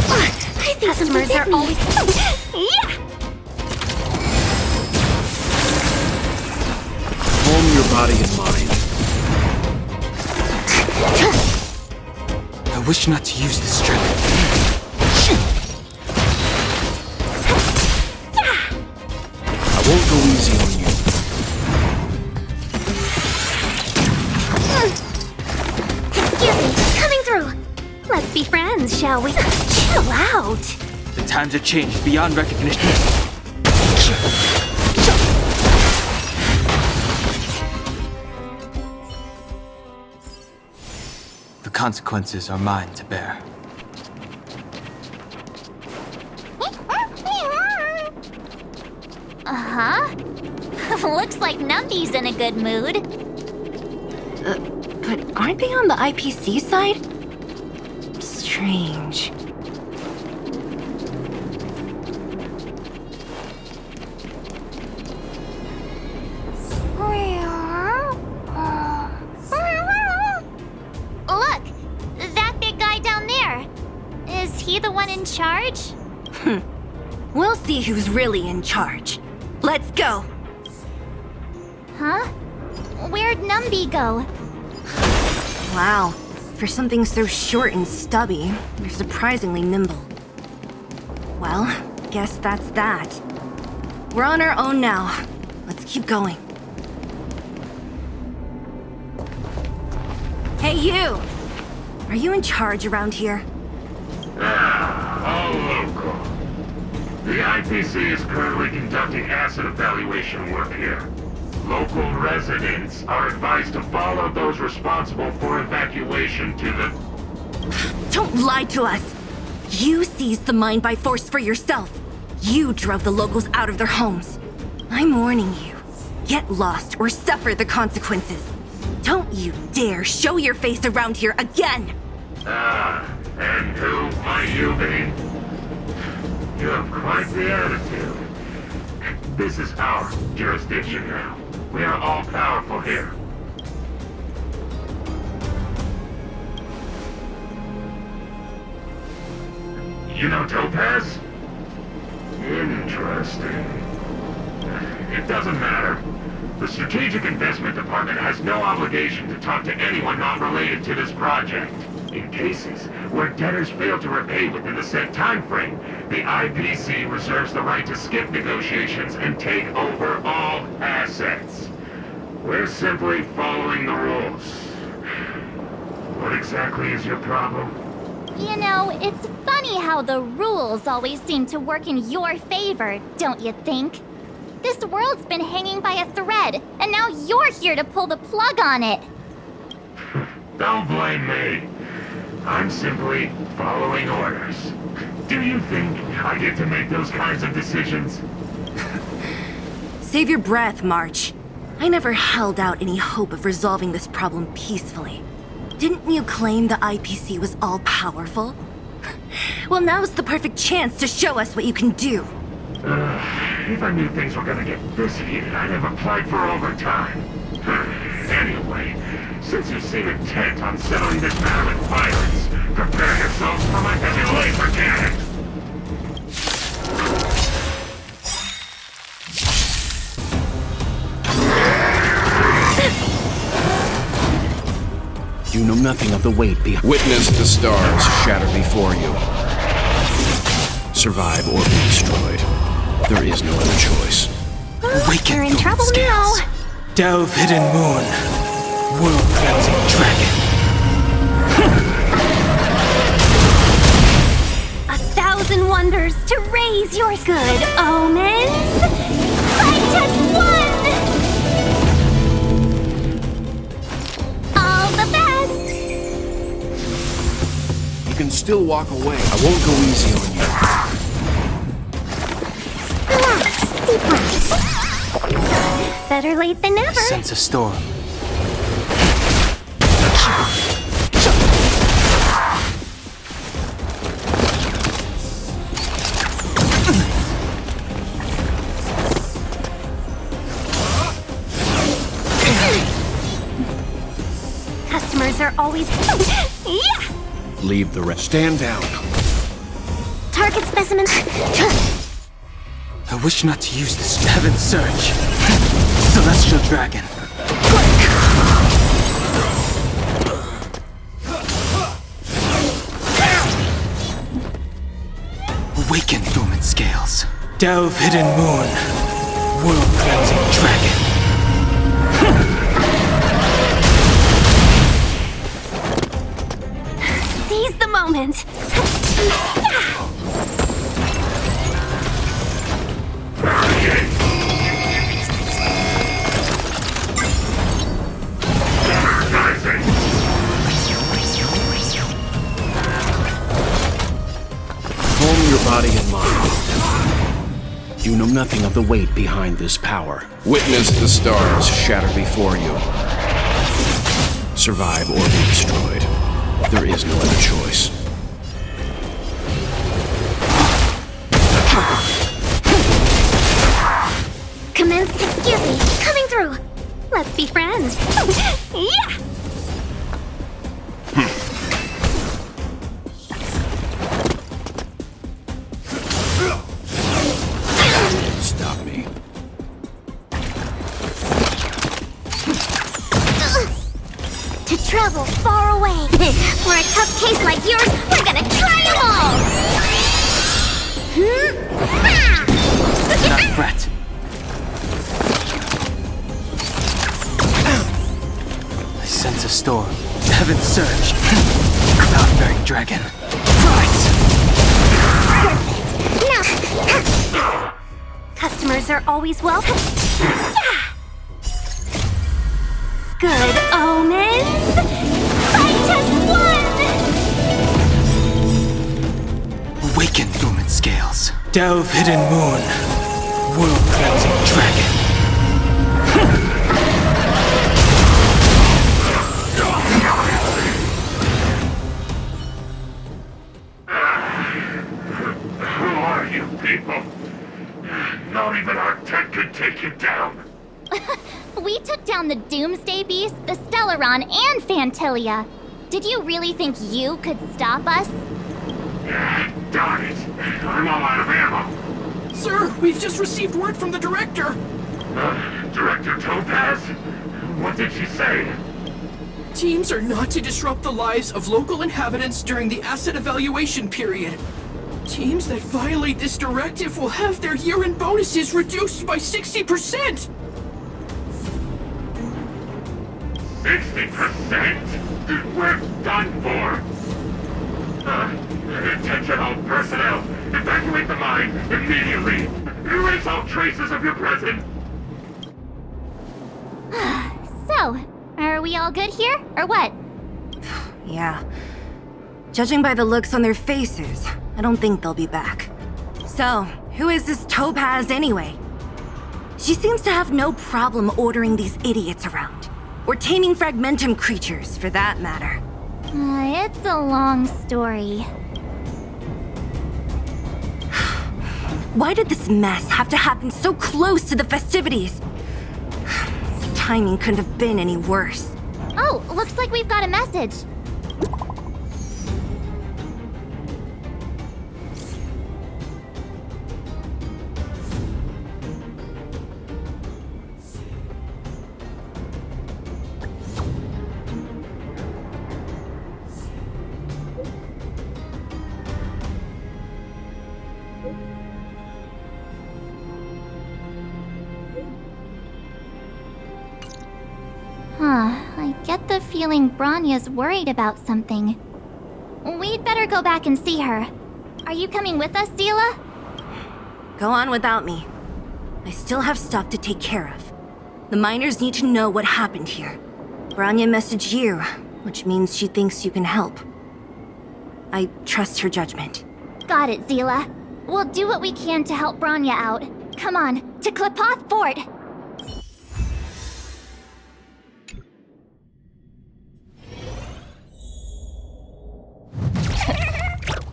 I think customers are always. Yeah! Calm your body and mind. I wish not to use the strength. I won't go easy on you. Excuse me, coming through. Let's be friends, shall we? Chill out. The times have changed beyond recognition. The consequences are mine to bear. Uh-huh. Looks like Numby's in a good mood. But aren't they on the IPC side? Strange. Look! That big guy down there. Is he the one in charge? We'll see who's really in charge. Let's go! Huh? Where'd Numby go? Wow. For something so short and stubby, they're surprisingly nimble. Well, guess that's that. We're on our own now. Let's keep going. Hey, you! Are you in charge around here? All local. The IPC is currently conducting asset evaluation work here. Local residents are advised to follow those responsible for evacuation to the... Don't lie to us! You seized the mine by force for yourself. You drove the locals out of their homes. I'm warning you. Get lost or suffer the consequences. Don't you dare show your face around here again! And who might you be? You have quite the attitude. This is our jurisdiction now. We are all powerful here. You know Topaz? Interesting. It doesn't matter. The Strategic Investment Department has no obligation to talk to anyone not related to this project. In cases where debtors fail to repay within the set time frame, the IPC reserves the right to skip negotiations and take over all assets. We're simply following the rules. What exactly is your problem? You know, it's funny how the rules always seem to work in your favor, don't you think? This world's been hanging by a thread, and now you're here to pull the plug on it. Don't blame me. I'm simply following orders. Do you think I get to make those kinds of decisions? Save your breath, March. I never held out any hope of resolving this problem peacefully. Didn't you claim the IPC was all-powerful? Well, now's the perfect chance to show us what you can do. If I knew things were gonna get this heated, I'd have applied for overtime. Anyway, since you seem intent on settling this matter with violence, prepare yourselves for my heavy laser cannon! You know nothing of the weight behind. Witness the stars shatter before you. Survive or be destroyed. There is no other choice. You're in trouble now. Delve hidden moon. World cleansing dragon. 1,000 wonders to raise your good omens. Fight as one. All the best. You can still walk away. I won't go easy on you. Relax, deep breaths. Better late than never. Sense a storm. Customers are always. Yeah! Leave the rest. Stand down. Target specimens. I wish not to use this. Heaven Surge. Celestial Dragon. Awaken dormant scales. Delve hidden moon. World cleansing dragon. Seize the moment. Calm your body and mind. You know nothing of the weight behind this power. Witness the stars shatter before you. Survive or be destroyed. There is no other choice. Commence, excuse me, coming through. Let's be friends. Yeah! Stop me. To travel far away. For a tough case like yours, we're gonna try them all! Not fret. I sense a storm. Heaven Surge. Cloud-bearing dragon. Rise! Now, customers are always welcome. Good omens. Fight as one. Awaken dormant scales. Delve hidden moon. World cleansing dragon. Who are you people? Not even our tech could take you down. We took down the Doomsday Beast, the Stellaron, and Fantilia. Did you really think you could stop us? Darn it. I'm all out of ammo. Sir, we've just received word from the director. Director Topaz? What did she say? Teams are not to disrupt the lives of local inhabitants during the asset evaluation period. Teams that violate this directive will have their year-end bonuses reduced by 60%! 60%? We're done for. Attention all personnel. Evacuate the mine immediately. Erase all traces of your presence. So, are we all good here, or what? Yeah. Judging by the looks on their faces, I don't think they'll be back. So, who is this Topaz anyway? She seems to have no problem ordering these idiots around. Or taming fragmentum creatures, for that matter. It's a long story. Why did this mess have to happen so close to the festivities? timing couldn't have been any worse. Oh, looks like we've got a message. I get the feeling Bronya's worried about something. We'd better go back and see her. Are you coming with us, Zila? Go on without me. I still have stuff to take care of. The miners need to know what happened here. Bronya messaged you, which means she thinks you can help. I trust her judgment. Got it, Zila. We'll do what we can to help Bronya out. Come on, to Klipoth Fort!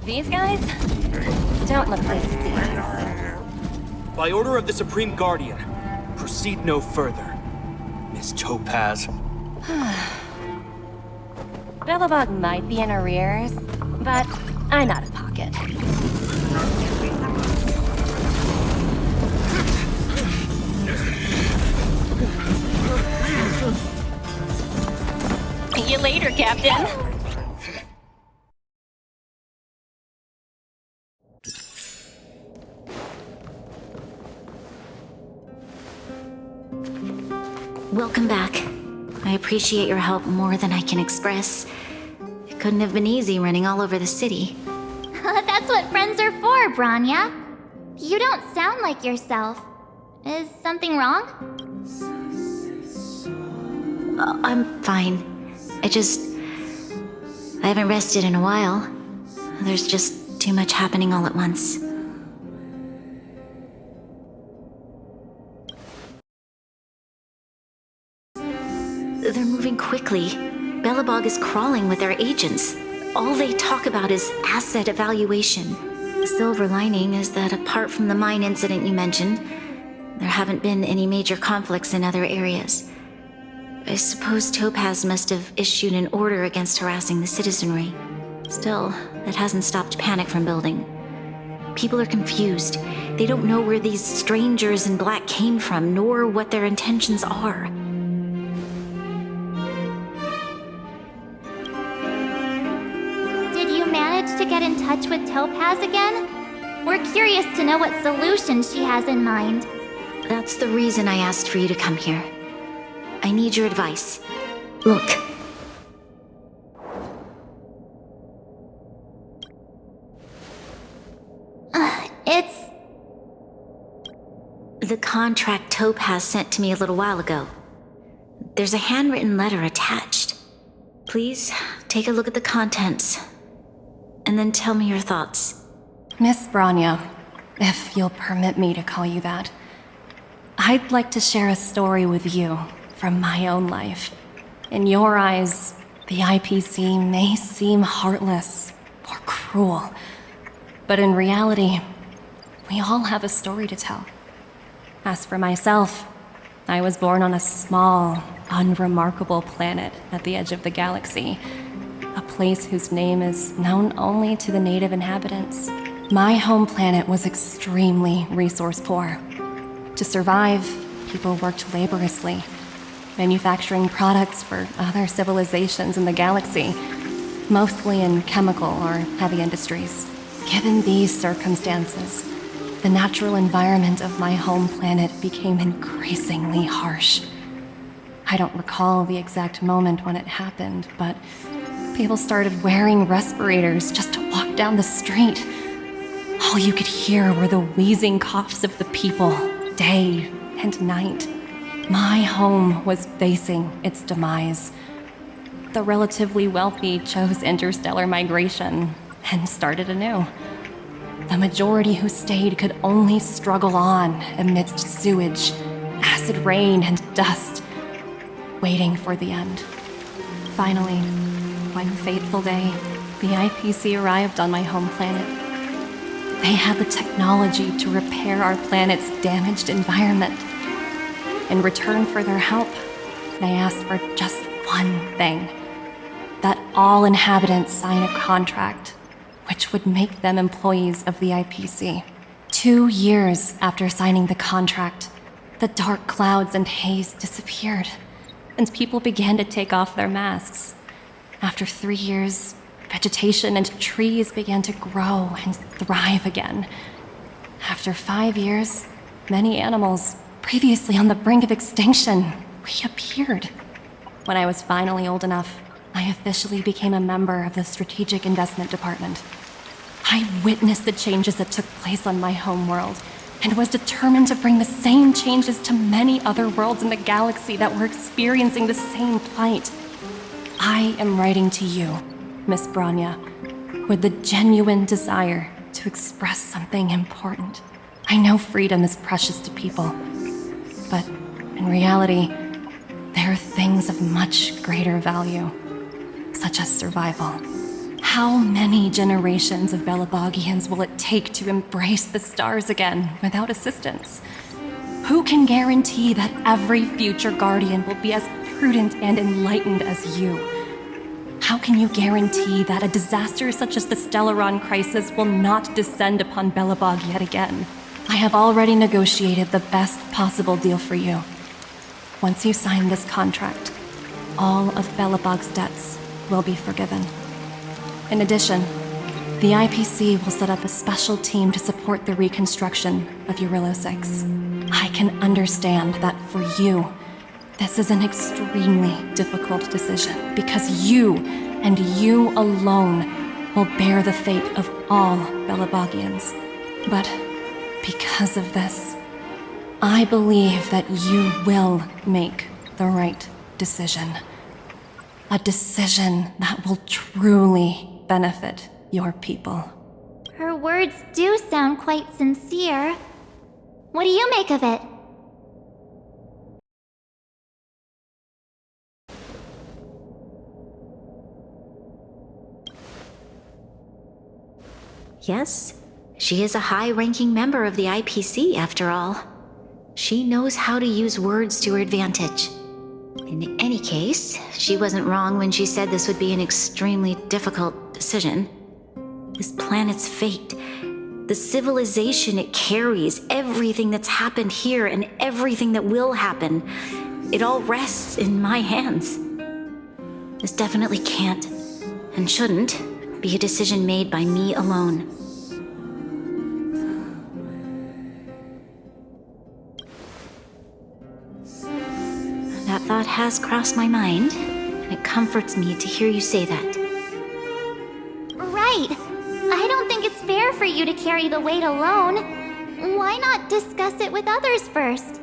These guys don't look like to see us. By order of the Supreme Guardian, proceed no further. Miss Topaz. Belobog might be in arrears, but I'm out of pocket. See you later, Captain. Welcome back. I appreciate your help more than I can express. It couldn't have been easy running all over the city. That's what friends are for, Bronya. You don't sound like yourself. Is something wrong? I'm fine. I haven't rested in a while. There's just too much happening all at once. They're moving quickly. Belobog is crawling with their agents. All they talk about is asset evaluation. The silver lining is that apart from the mine incident you mentioned, there haven't been any major conflicts in other areas. I suppose Topaz must have issued an order against harassing the citizenry. Still, that hasn't stopped panic from building. People are confused. They don't know where these strangers in black came from, nor what their intentions are. To get in touch with Topaz again? We're curious to know what solution she has in mind. That's the reason I asked for you to come here. I need your advice. Look. It's... The contract Topaz sent to me a little while ago. There's a handwritten letter attached. Please, take a look at the contents. And then tell me your thoughts. Miss Bronya, if you'll permit me to call you that, I'd like to share a story with you from my own life. In your eyes, the IPC may seem heartless or cruel, but in reality, we all have a story to tell. As for myself, I was born on a small, unremarkable planet at the edge of the galaxy. A place whose name is known only to the native inhabitants. My home planet was extremely resource poor. To survive, people worked laboriously, manufacturing products for other civilizations in the galaxy, mostly in chemical or heavy industries. Given these circumstances, the natural environment of my home planet became increasingly harsh. I don't recall the exact moment when it happened, but people started wearing respirators just to walk down the street. All you could hear were the wheezing coughs of the people, day and night. My home was facing its demise. The relatively wealthy chose interstellar migration and started anew. The majority who stayed could only struggle on amidst sewage, acid rain, and dust, waiting for the end. Finally, one fateful day, the IPC arrived on my home planet. They had the technology to repair our planet's damaged environment. In return for their help, they asked for just one thing. That all inhabitants sign a contract, which would make them employees of the IPC. 2 years after signing the contract, the dark clouds and haze disappeared, and people began to take off their masks. After 3 years, vegetation and trees began to grow and thrive again. After 5 years, many animals, previously on the brink of extinction, reappeared. When I was finally old enough, I officially became a member of the Strategic Investment Department. I witnessed the changes that took place on my homeworld, and was determined to bring the same changes to many other worlds in the galaxy that were experiencing the same plight. I am writing to you, Miss Branya, with the genuine desire to express something important. I know freedom is precious to people, but in reality, there are things of much greater value, such as survival. How many generations of Belabogians will it take to embrace the stars again without assistance? Who can guarantee that every future Guardian will be as prudent and enlightened as you? How can you guarantee that a disaster such as the Stellaron crisis will not descend upon Belobog yet again? I have already negotiated the best possible deal for you. Once you sign this contract, all of Belobog's debts will be forgiven. In addition, the IPC will set up a special team to support the reconstruction of Eurillo 6. I can understand that for you, this is an extremely difficult decision because you, and you alone, will bear the fate of all Belabogians. But because of this, I believe that you will make the right decision. A decision that will truly benefit your people. Her words do sound quite sincere. What do you make of it? Yes, she is a high-ranking member of the IPC, after all. She knows how to use words to her advantage. In any case, she wasn't wrong when she said this would be an extremely difficult decision. This planet's fate, the civilization it carries, everything that's happened here and everything that will happen, it all rests in my hands. This definitely can't, and shouldn't, be a decision made by me alone. That thought has crossed my mind, and it comforts me to hear you say that. Right. I don't think it's fair for you to carry the weight alone. Why not discuss it with others first?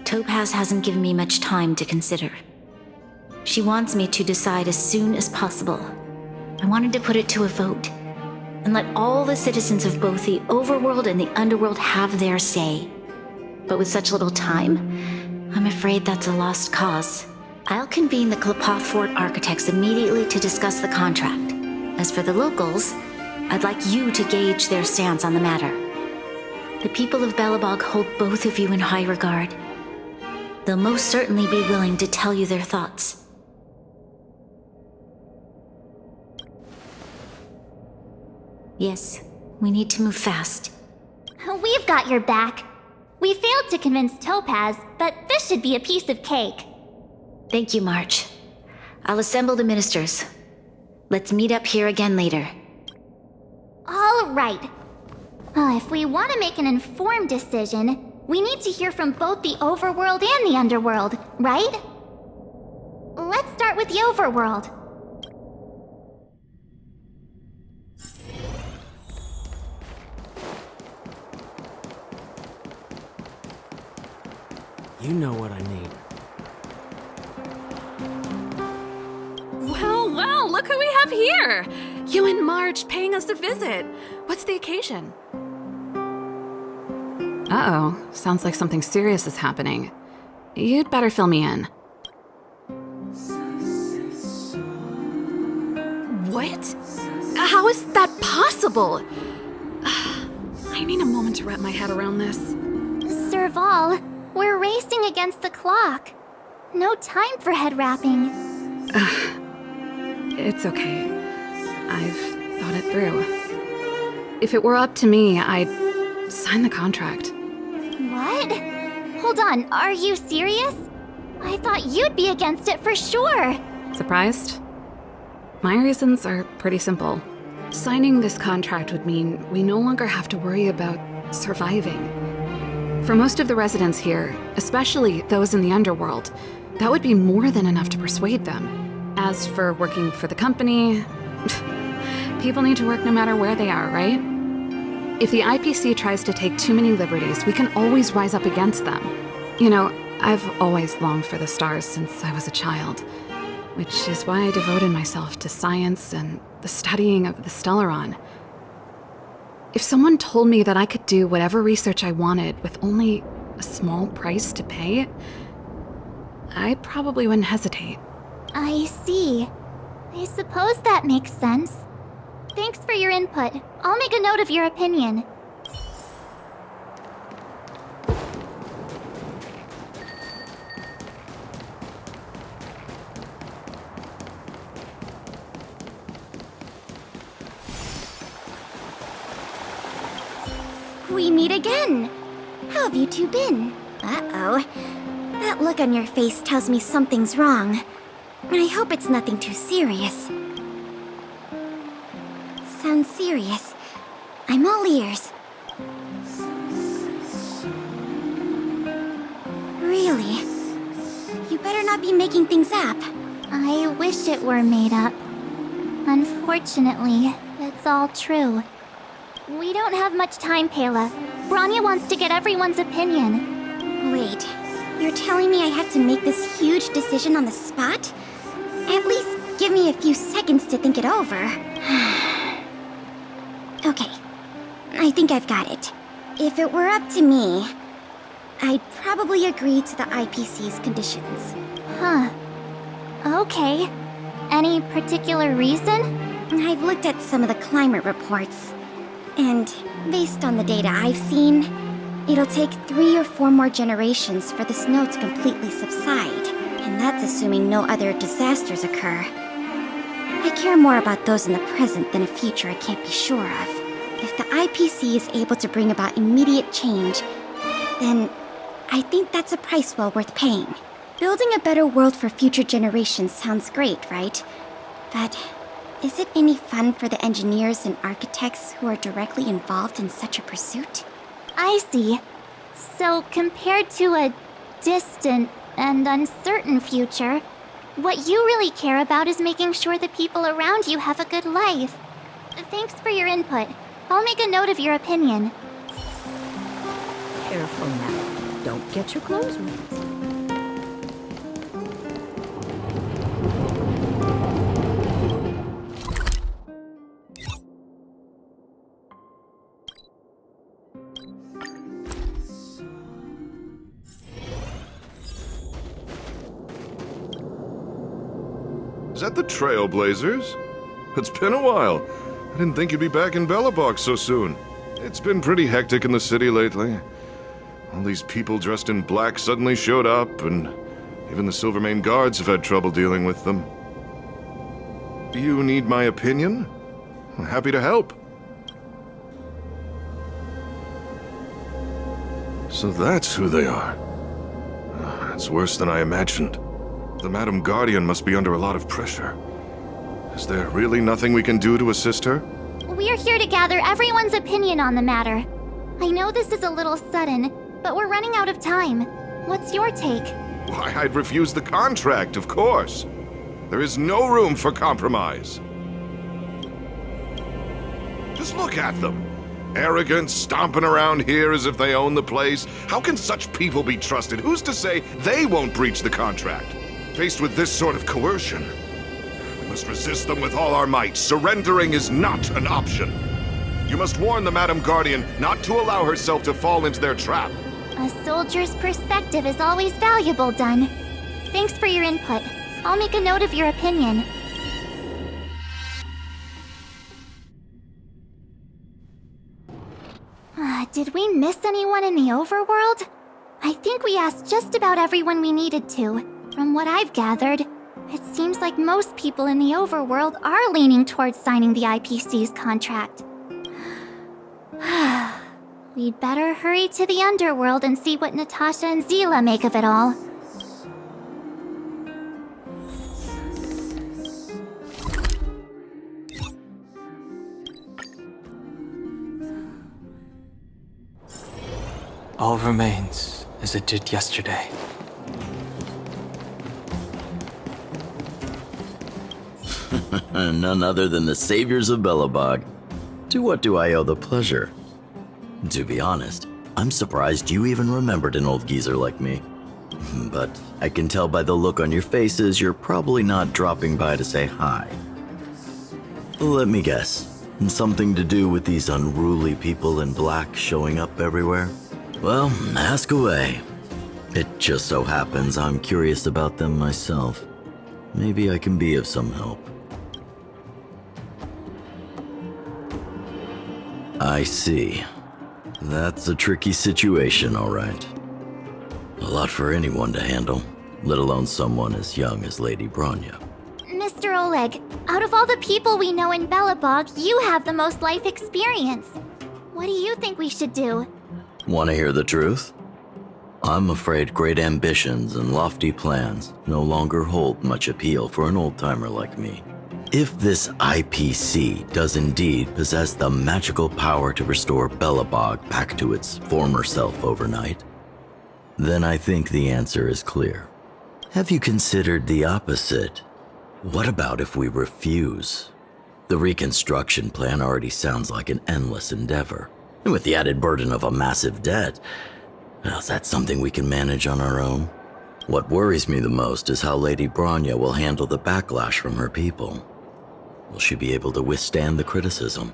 Topaz hasn't given me much time to consider. She wants me to decide as soon as possible. I wanted to put it to a vote, and let all the citizens of both the overworld and the underworld have their say. But with such little time, I'm afraid that's a lost cause. I'll convene the Klapoth Fort architects immediately to discuss the contract. As for the locals, I'd like you to gauge their stance on the matter. The people of Belobog hold both of you in high regard. They'll most certainly be willing to tell you their thoughts. Yes, we need to move fast. We've got your back. We failed to convince Topaz, but this should be a piece of cake. Thank you, March. I'll assemble the ministers. Let's meet up here again later. All right. If we want to make an informed decision, we need to hear from both the overworld and the underworld, right? Let's start with the overworld. You know what I need. Well, look who we have here! You and March paying us a visit. What's the occasion? Uh-oh, sounds like something serious is happening. You'd better fill me in. What? How is that possible? I need a moment to wrap my head around this. Serval, we're racing against the clock. No time for head wrapping. It's okay. I've thought it through. If it were up to me, I'd sign the contract. What? Hold on, are you serious? I thought you'd be against it for sure. Surprised? My reasons are pretty simple. Signing this contract would mean we no longer have to worry about surviving. For most of the residents here, especially those in the underworld, that would be more than enough to persuade them. As for working for the company, people need to work no matter where they are, right? If the IPC tries to take too many liberties, we can always rise up against them. You know, I've always longed for the stars since I was a child, which is why I devoted myself to science and the studying of the Stellaron. If someone told me that I could do whatever research I wanted with only a small price to pay, I probably wouldn't hesitate. I see. I suppose that makes sense. Thanks for your input. I'll make a note of your opinion. We meet again. How have you two been? Uh-oh. That look on your face tells me something's wrong. I hope it's nothing too serious. Sounds serious. I'm all ears. Really? You better not be making things up. I wish it were made up. Unfortunately, it's all true. We don't have much time, Pela. Branya wants to get everyone's opinion. Wait, you're telling me I have to make this huge decision on the spot? At least give me a few seconds to think it over. Okay, I think I've got it. If it were up to me, I'd probably agree to the IPC's conditions. Huh. Okay. Any particular reason? I've looked at some of the climate reports, and based on the data I've seen, it'll take 3 or 4 more generations for the snow to completely subside, and that's assuming no other disasters occur. I care more about those in the present than a future I can't be sure of. If the IPC is able to bring about immediate change, then I think that's a price well worth paying. Building a better world for future generations sounds great, right? But is it any fun for the engineers and architects who are directly involved in such a pursuit? I see. So compared to a distant and uncertain future, what you really care about is making sure the people around you have a good life. Thanks for your input. I'll make a note of your opinion. Careful now. Don't get your clothes wet. Is that the Trailblazers? It's been a while. I didn't think you'd be back in Belobog so soon. It's been pretty hectic in the city lately. All these people dressed in black suddenly showed up, and even the Silvermane guards have had trouble dealing with them. Do you need my opinion? I'm happy to help. So that's who they are. It's worse than I imagined. The Madam Guardian must be under a lot of pressure. Is there really nothing we can do to assist her? We're here to gather everyone's opinion on the matter. I know this is a little sudden, but we're running out of time. What's your take? Why, I'd refuse the contract, of course. There is no room for compromise. Just look at them. Arrogant, stomping around here as if they own the place. How can such people be trusted? Who's to say they won't breach the contract? Faced with this sort of coercion, we must resist them with all our might. Surrendering is not an option. You must warn the Madam Guardian not to allow herself to fall into their trap. A soldier's perspective is always valuable, Dun. Thanks for your input. I'll make a note of your opinion. Did we miss anyone in the overworld? I think we asked just about everyone we needed to. From what I've gathered, it seems like most people in the overworld are leaning towards signing the IPC's contract. We'd better hurry to the underworld and see what Natasha and Zila make of it all. All remains as it did yesterday. None other than the saviors of Belobog. To what do I owe the pleasure? To be honest, I'm surprised you even remembered an old geezer like me. But I can tell by the look on your faces you're probably not dropping by to say hi. Let me guess, something to do with these unruly people in black showing up everywhere? Well, ask away. It just so happens I'm curious about them myself. Maybe I can be of some help. I see. That's a tricky situation, all right. A lot for anyone to handle, let alone someone as young as Lady Bronya. Mr. Oleg, out of all the people we know in Belobog, you have the most life experience. What do you think we should do? Want to hear the truth? I'm afraid great ambitions and lofty plans no longer hold much appeal for an old-timer like me. If this IPC does indeed possess the magical power to restore Belobog back to its former self overnight, then I think the answer is clear. Have you considered the opposite? What about if we refuse? The reconstruction plan already sounds like an endless endeavor. And with the added burden of a massive debt, well, is that something we can manage on our own? What worries me the most is how Lady Bronya will handle the backlash from her people. Will she be able to withstand the criticism?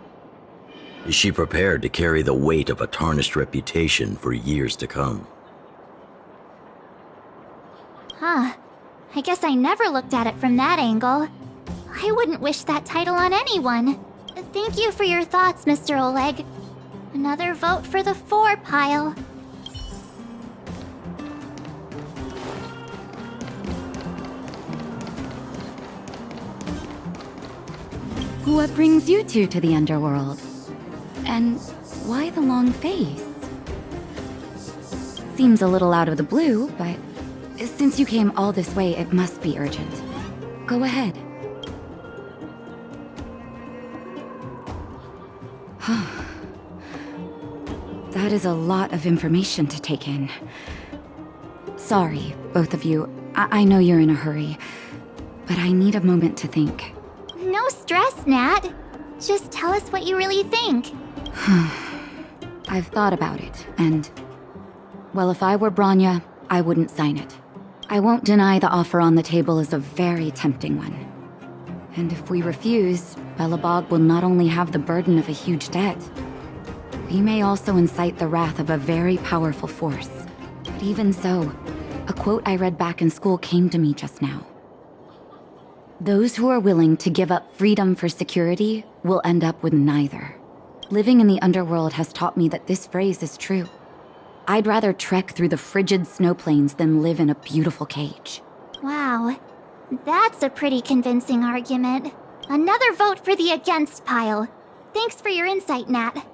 Is she prepared to carry the weight of a tarnished reputation for years to come? Huh. I guess I never looked at it from that angle. I wouldn't wish that title on anyone. Thank you for your thoughts, Mr. Oleg. Another vote for the 4 pile. What brings you two to the underworld? And why the long face? Seems a little out of the blue, but since you came all this way, it must be urgent. Go ahead. That is a lot of information to take in. Sorry, both of you. I know you're in a hurry, but I need a moment to think. No stress, Nat. Just tell us what you really think. I've thought about it, and... well, if I were Bronya, I wouldn't sign it. I won't deny the offer on the table is a very tempting one. And if we refuse, Belobog will not only have the burden of a huge debt, we may also incite the wrath of a very powerful force. But even so, a quote I read back in school came to me just now. Those who are willing to give up freedom for security will end up with neither. Living in the underworld has taught me that this phrase is true. I'd rather trek through the frigid snow plains than live in a beautiful cage. Wow. That's a pretty convincing argument. Another vote for the against pile. Thanks for your insight, Nat.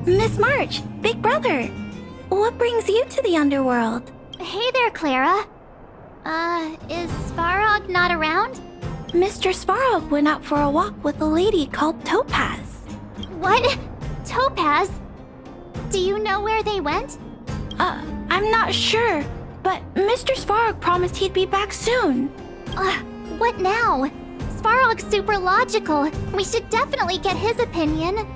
Miss March, Big Brother. What brings you to the underworld? Hey there, Clara. Is Svarog not around? Mr. Svarog went out for a walk with a lady called Topaz. What? Topaz? Do you know where they went? I'm not sure, but Mr. Svarog promised he'd be back soon. What now? Svarog's super logical. We should definitely get his opinion.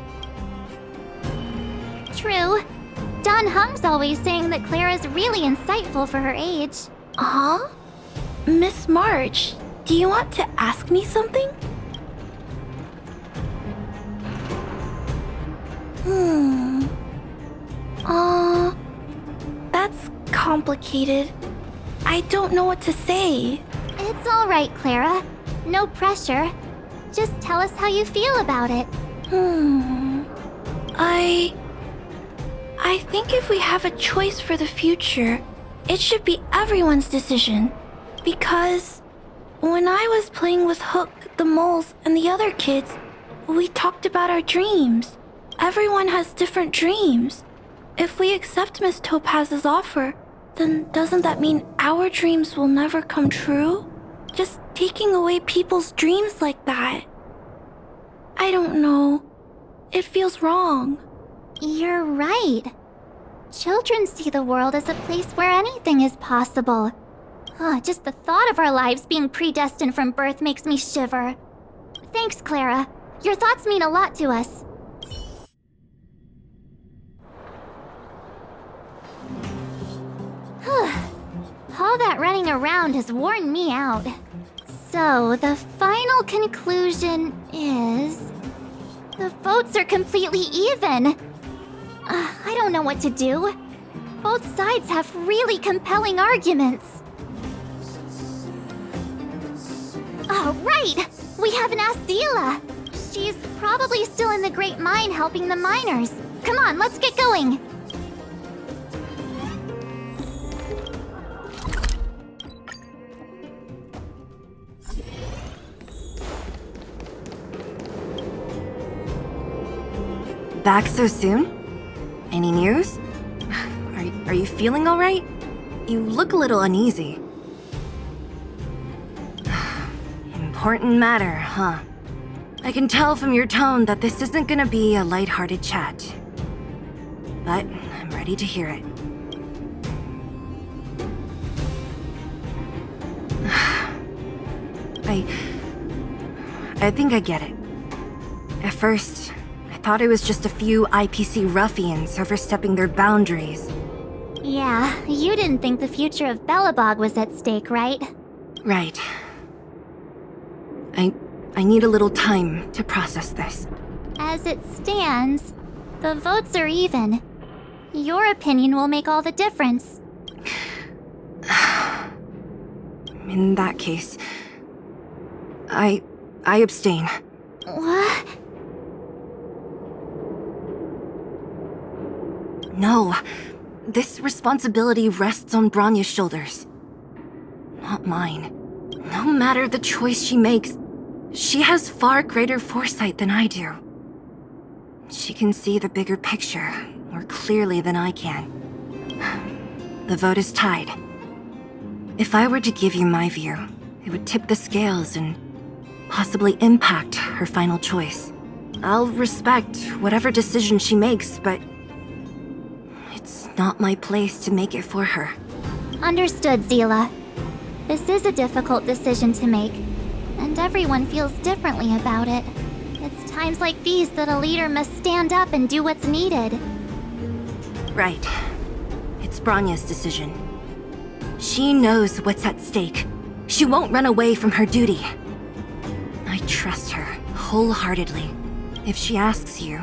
True. Don Hung's always saying that Clara's really insightful for her age. Huh? Miss March, do you want to ask me something? That's complicated. I don't know what to say. It's all right, Clara. No pressure. Just tell us how you feel about it. I think if we have a choice for the future, it should be everyone's decision. Because when I was playing with Hook, the moles, and the other kids, we talked about our dreams. Everyone has different dreams. If we accept Miss Topaz's offer, then doesn't that mean our dreams will never come true? Just taking away people's dreams like that. I don't know. It feels wrong. You're right. Children see the world as a place where anything is possible. Just the thought of our lives being predestined from birth makes me shiver. Thanks, Clara. Your thoughts mean a lot to us. All that running around has worn me out. So, the final conclusion is... the votes are completely even. I don't know what to do. Both sides have really compelling arguments. Right! We haven't asked Zila. She's probably still in the Great Mine helping the miners. Come on, let's get going. Back so soon? Any news? Are you feeling all right? You look a little uneasy. Important matter, huh? I can tell from your tone that this isn't gonna be a lighthearted chat. But I'm ready to hear it. I think I get it. At first, I thought it was just a few IPC ruffians overstepping their boundaries. Yeah, you didn't think the future of Belobog was at stake, right? Right. I need a little time to process this. As it stands, the votes are even. Your opinion will make all the difference. In that case, I abstain. What? No. This responsibility rests on Branya's shoulders. Not mine. No matter the choice she makes, she has far greater foresight than I do. She can see the bigger picture more clearly than I can. The vote is tied. If I were to give you my view, it would tip the scales and possibly impact her final choice. I'll respect whatever decision she makes, but it's not my place to make it for her. Understood, Zila. This is a difficult decision to make, and everyone feels differently about it. It's times like these that a leader must stand up and do what's needed. Right. It's Branya's decision. She knows what's at stake. She won't run away from her duty. I trust her wholeheartedly. If she asks you,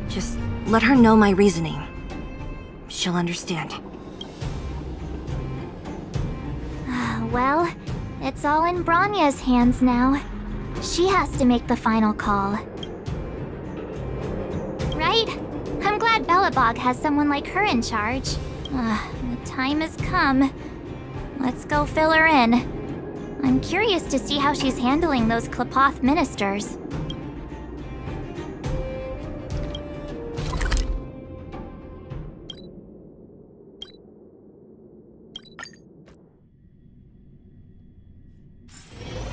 just let her know my reasoning. She'll understand. Well, it's all in Branya's hands now. She has to make the final call. Right? I'm glad Belobog has someone like her in charge. The time has come. Let's go fill her in. I'm curious to see how she's handling those Klapoth ministers.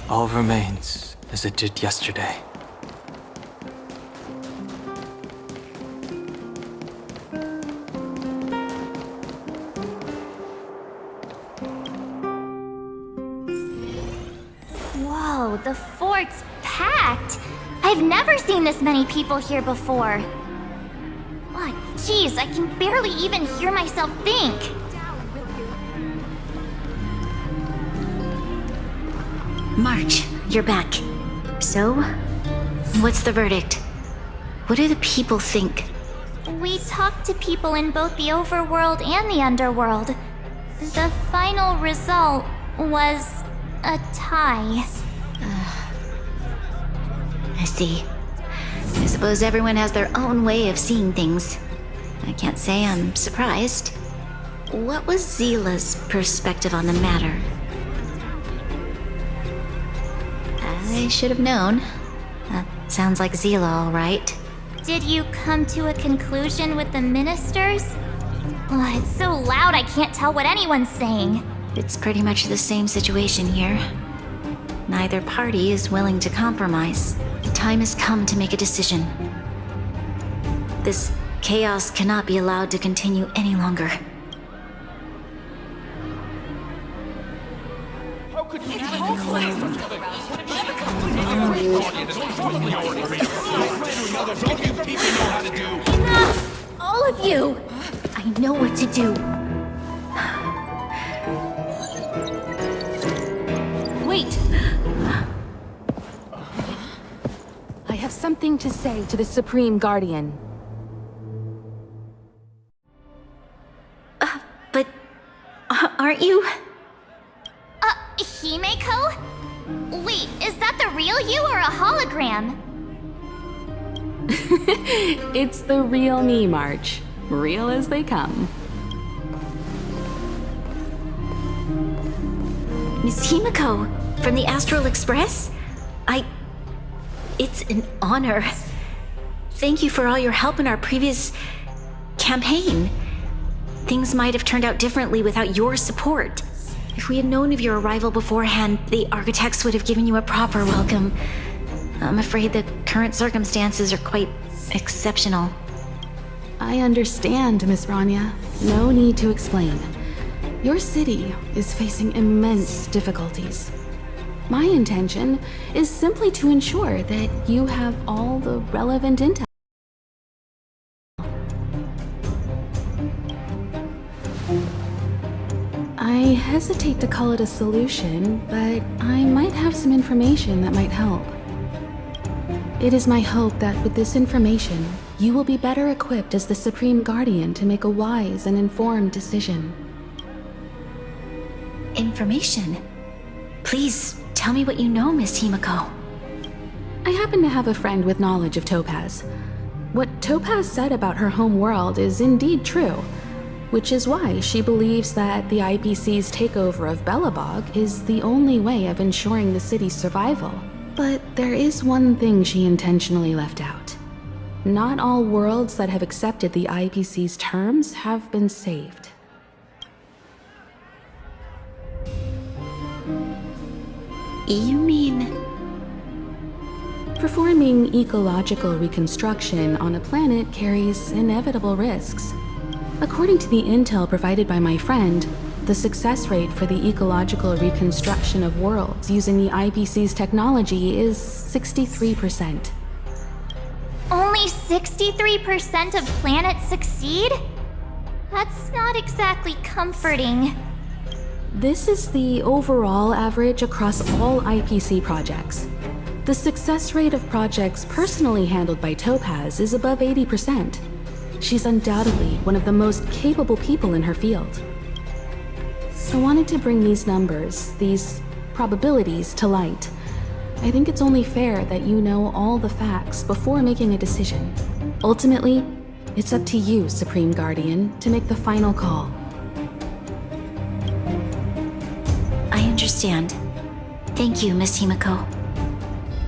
All remains as it did yesterday. Whoa, the fort's packed! I've never seen this many people here before. Oh, jeez, I can barely even hear myself think. March, you're back. So, what's the verdict? What do the people think? We talked to people in both the overworld and the underworld. The final result was a tie. I see. I suppose everyone has their own way of seeing things. I can't say I'm surprised. What was Zila's perspective on the matter? I should have known. That sounds like Zila, all right. Did you come to a conclusion with the ministers? Oh, it's so loud I can't tell what anyone's saying. It's pretty much the same situation here. Neither party is willing to compromise. The time has come to make a decision. This chaos cannot be allowed to continue any longer. Enough! All of you! I know what to do. Wait! I have something to say to the Supreme Guardian. But aren't you? Himeko? Wait, is that the real you or a hologram? It's the real me, March. Real as they come. Miss Himeko, from the Astral Express? It's an honor. Thank you for all your help in our previous campaign. Things might have turned out differently without your support. If we had known of your arrival beforehand, the architects would have given you a proper welcome. I'm afraid the current circumstances are quite exceptional. I understand, Miss Rania. No need to explain. Your city is facing immense difficulties. My intention is simply to ensure that you have all the relevant intel. I hesitate to call it a solution, but I might have some information that might help. It is my hope that with this information, you will be better equipped as the Supreme Guardian to make a wise and informed decision. Information? Please, tell me what you know, Miss Himeko. I happen to have a friend with knowledge of Topaz. What Topaz said about her home world is indeed true, which is why she believes that the IPC's takeover of Belobog is the only way of ensuring the city's survival. But there is one thing she intentionally left out. Not all worlds that have accepted the IPC's terms have been saved. You mean... Performing ecological reconstruction on a planet carries inevitable risks. According to the intel provided by my friend, the success rate for the ecological reconstruction of worlds using the IPC's technology is 63%. Only 63% of planets succeed? That's not exactly comforting. This is the overall average across all IPC projects. The success rate of projects personally handled by Topaz is above 80%. She's undoubtedly one of the most capable people in her field. I wanted to bring these numbers, these probabilities, to light. I think it's only fair that you know all the facts before making a decision. Ultimately, it's up to you, Supreme Guardian, to make the final call. I understand. Thank you, Miss Himeko.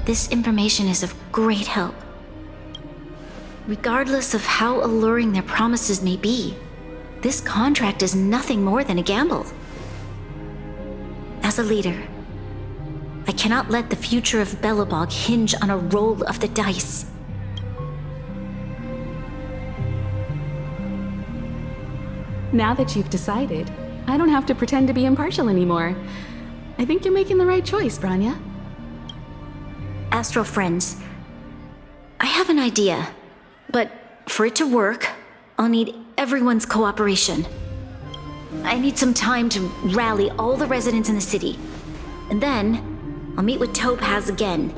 This information is of great help. Regardless of how alluring their promises may be, this contract is nothing more than a gamble. As a leader, I cannot let the future of Belobog hinge on a roll of the dice. Now that you've decided, I don't have to pretend to be impartial anymore. I think you're making the right choice, Branya. Astral friends, I have an idea, but for it to work, I'll need everyone's cooperation. I need some time to rally all the residents in the city, and then I'll meet with Topaz again.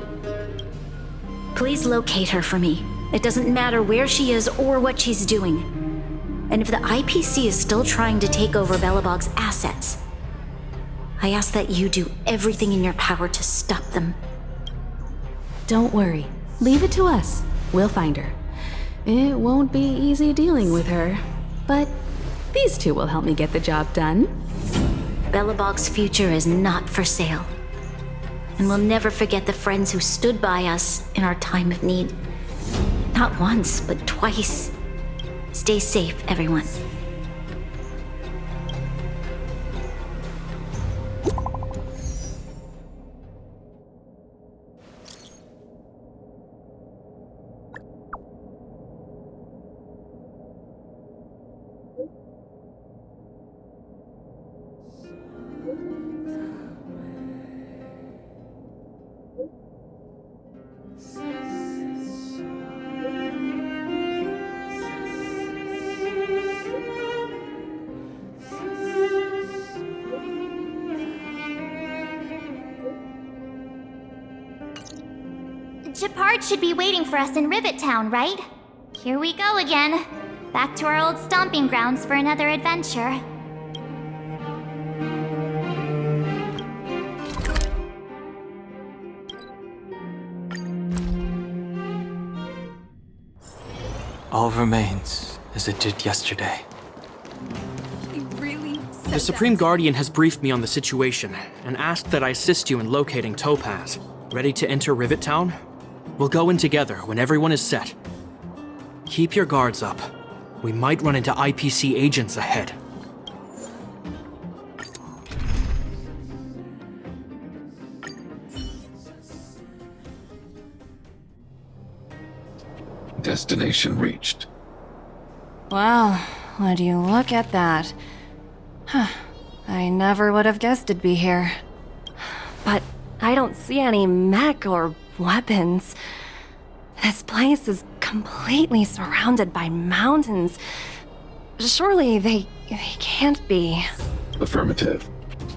Please locate her for me. It doesn't matter where she is or what she's doing. And if the IPC is still trying to take over Belobog's assets, I ask that you do everything in your power to stop them. Don't worry. Leave it to us. We'll find her. It won't be easy dealing with her, but these two will help me get the job done. Belobog's future is not for sale. And we'll never forget the friends who stood by us in our time of need. Not once, but twice. Stay safe, everyone. Gepard should be waiting for us in Rivet Town, right? Here we go again. Back to our old stomping grounds for another adventure. All remains as it did yesterday. The Supreme Guardian has briefed me on the situation and asked that I assist you in locating Topaz. Ready to enter Rivet Town? We'll go in together when everyone is set. Keep your guards up. We might run into IPC agents ahead. Destination reached. Wow, would you look at that? Huh. I never would have guessed it'd be here. But I don't see any mech or weapons. This place is completely surrounded by mountains. Surely they can't be. Affirmative.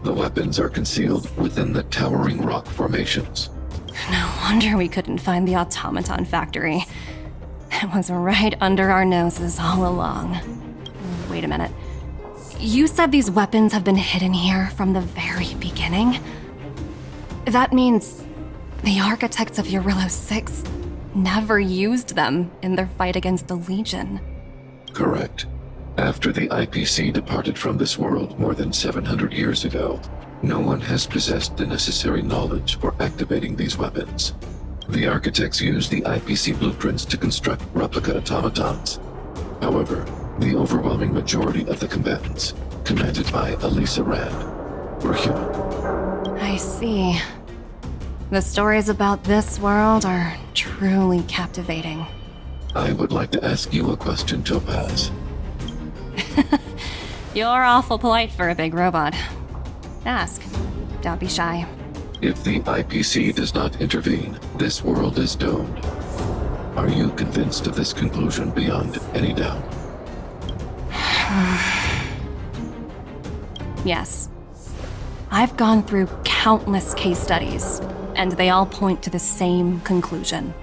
The weapons are concealed within the towering rock formations. No wonder we couldn't find the automaton factory. It was right under our noses all along. Wait a minute. You said these weapons have been hidden here from the very beginning? That means the architects of Eurillo 6 never used them in their fight against the Legion. Correct. After the IPC departed from this world more than 700 years ago, no one has possessed the necessary knowledge for activating these weapons. The architects used the IPC blueprints to construct replica automatons. However, the overwhelming majority of the combatants, commanded by Elisa Rand, were human. I see. The stories about this world are truly captivating. I would like to ask you a question, Topaz. You're awful polite for a big robot. Ask. Don't be shy. If the IPC does not intervene, this world is doomed. Are you convinced of this conclusion beyond any doubt? Yes. I've gone through countless case studies, and they all point to the same conclusion.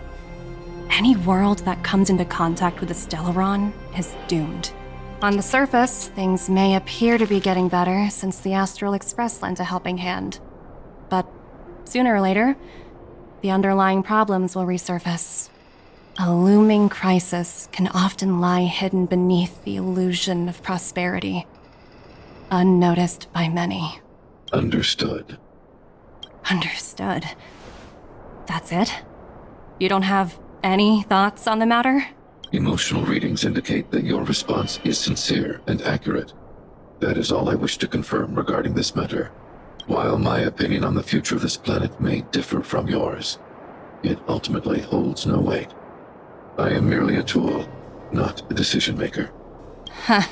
Any world that comes into contact with the Stellaron is doomed. On the surface, things may appear to be getting better since the Astral Express lent a helping hand. But sooner or later, the underlying problems will resurface. A looming crisis can often lie hidden beneath the illusion of prosperity, unnoticed by many. Understood. Understood. That's it? You don't have any thoughts on the matter? Emotional readings indicate that your response is sincere and accurate. That is all I wish to confirm regarding this matter. While my opinion on the future of this planet may differ from yours, it ultimately holds no weight. I am merely a tool, not a decision-maker. Huh.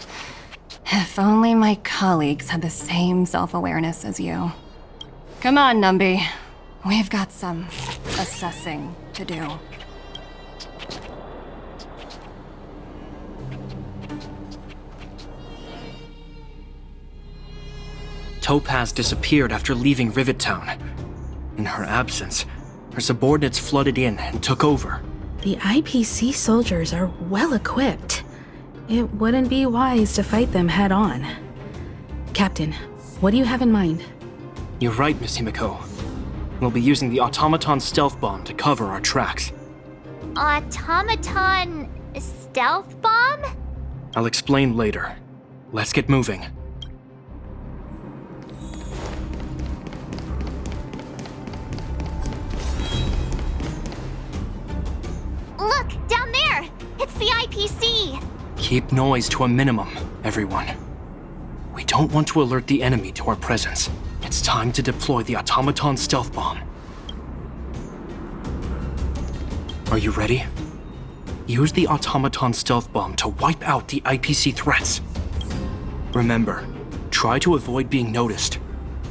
If only my colleagues had the same self-awareness as you. Come on, Numby. We've got some assessing to do. Topaz disappeared after leaving Rivet Town. In her absence, her subordinates flooded in and took over. The IPC soldiers are well equipped. It wouldn't be wise to fight them head on. Captain, what do you have in mind? You're right, Miss Himiko. We'll be using the automaton stealth bomb to cover our tracks. Automaton stealth bomb? I'll explain later. Let's get moving. Look, down there! It's the IPC! Keep noise to a minimum, everyone. We don't want to alert the enemy to our presence. It's time to deploy the automaton stealth bomb. Are you ready? Use the automaton stealth bomb to wipe out the IPC threats. Remember, try to avoid being noticed.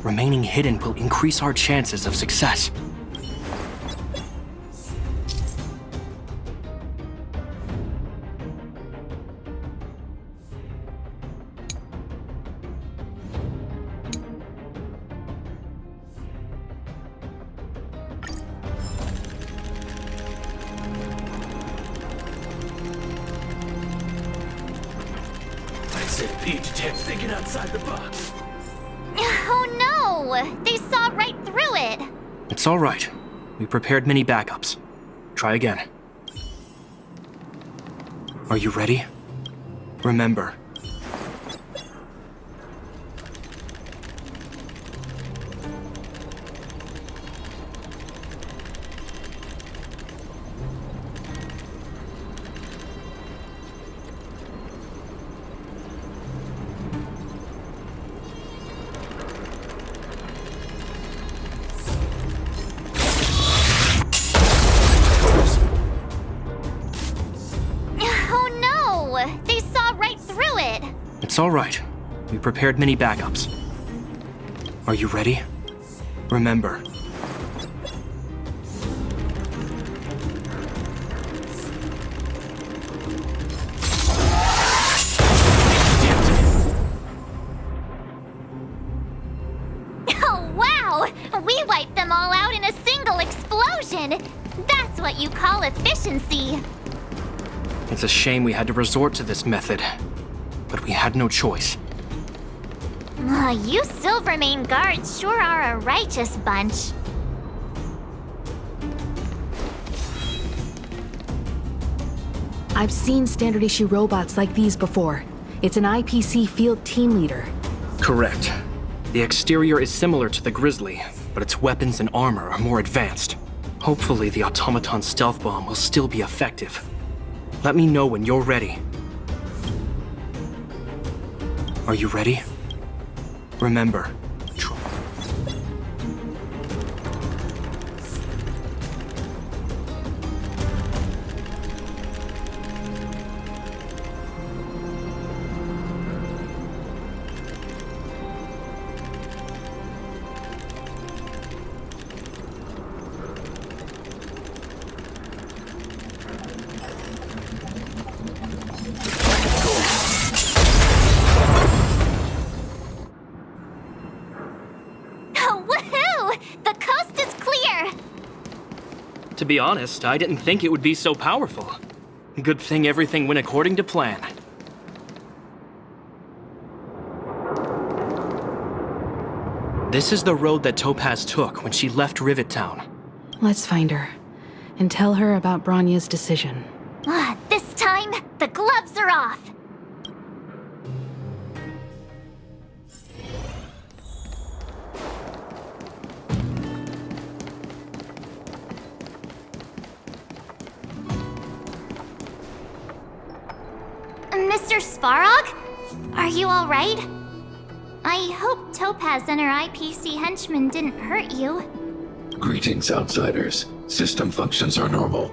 Remaining hidden will increase our chances of success. Thinking outside the box. Oh no! They saw right through it! It's all right. We prepared many backups. Try again. Are you ready? Remember. It's all right. We prepared many backups. Are you ready? Remember. Oh, wow! We wiped them all out in a single explosion! That's what you call efficiency! It's a shame we had to resort to this method. But we had no choice. You Silvermane guards sure are a righteous bunch. I've seen standard issue robots like these before. It's an IPC field team leader. Correct. The exterior is similar to the Grizzly, but its weapons and armor are more advanced. Hopefully the automaton stealth bomb will still be effective. Let me know when you're ready. Are you ready? Remember, to be honest, I didn't think it would be so powerful. Good thing everything went according to plan. This is the road that Topaz took when she left Rivet Town. Let's find her and tell her about Bronya's decision. This time, the gloves are off! Mr. Svarog? Are you alright? I hope Topaz and her IPC henchmen didn't hurt you. Greetings, outsiders. System functions are normal.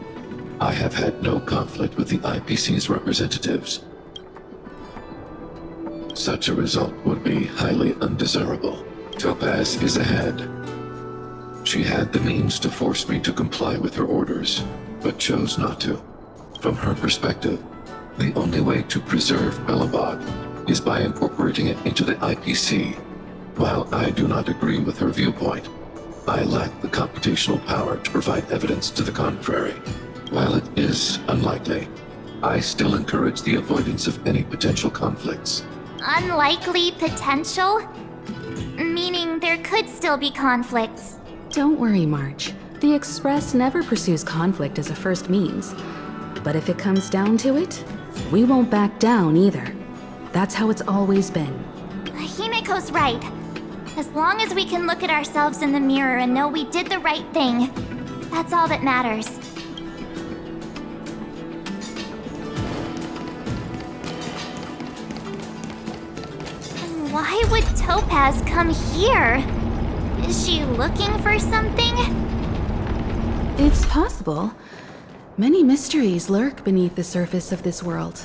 I have had no conflict with the IPC's representatives. Such a result would be highly undesirable. Topaz is ahead. She had the means to force me to comply with her orders, but chose not to. From her perspective, the only way to preserve Belobog is by incorporating it into the IPC. While I do not agree with her viewpoint, I lack the computational power to provide evidence to the contrary. while it is unlikely, I still encourage the avoidance of any potential conflicts. Unlikely potential? Meaning there could still be conflicts. Don't worry, March. The Express never pursues conflict as a first means. But if it comes down to it, we won't back down either. That's how it's always been. Himiko's right. As long as we can look at ourselves in the mirror and know we did the right thing, that's all that matters. Why would Topaz come here? Is she looking for something? It's possible. Many mysteries lurk beneath the surface of this world.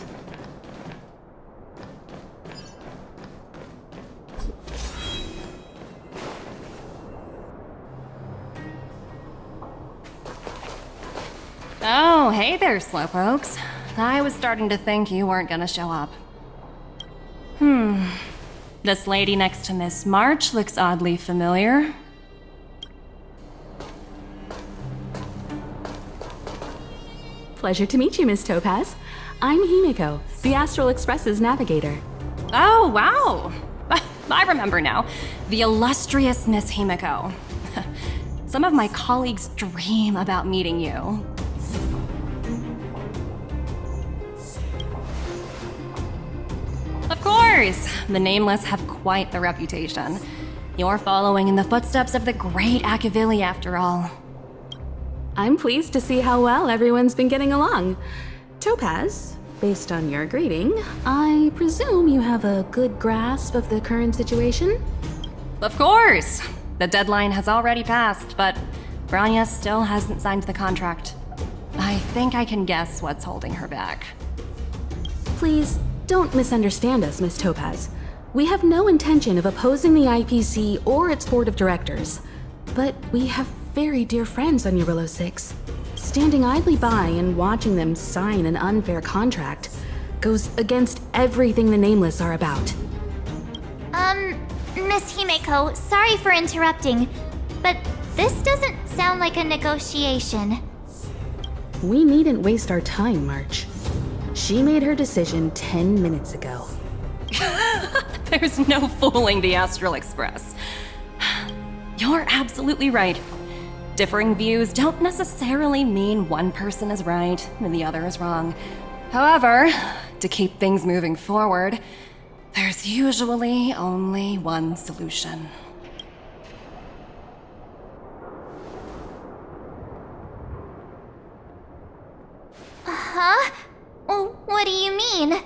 Oh, hey there, Slowpokes. I was starting to think you weren't gonna show up. This lady next to Miss March looks oddly familiar. Pleasure to meet you, Miss Topaz. I'm Himiko, the Astral Express's navigator. Oh, wow! I remember now. The illustrious Miss Himiko. Some of my colleagues dream about meeting you. Of course! The Nameless have quite the reputation. You're following in the footsteps of the great Akavili, after all. I'm pleased to see how well everyone's been getting along. Topaz, based on your greeting, I presume you have a good grasp of the current situation? Of course! The deadline has already passed, but Branya still hasn't signed the contract. I think I can guess what's holding her back. Please, don't misunderstand us, Miss Topaz. We have no intention of opposing the IPC or its board of directors. But we have very dear friends on Eurillo 6. Standing idly by and watching them sign an unfair contract goes against everything the Nameless are about. Miss Himeko, sorry for interrupting, but this doesn't sound like a negotiation. We needn't waste our time, March. She made her decision 10 minutes ago. There's no fooling the Astral Express. You're absolutely right. Differing views don't necessarily mean one person is right and the other is wrong. However, to keep things moving forward, there's usually only one solution. Huh? What do you mean?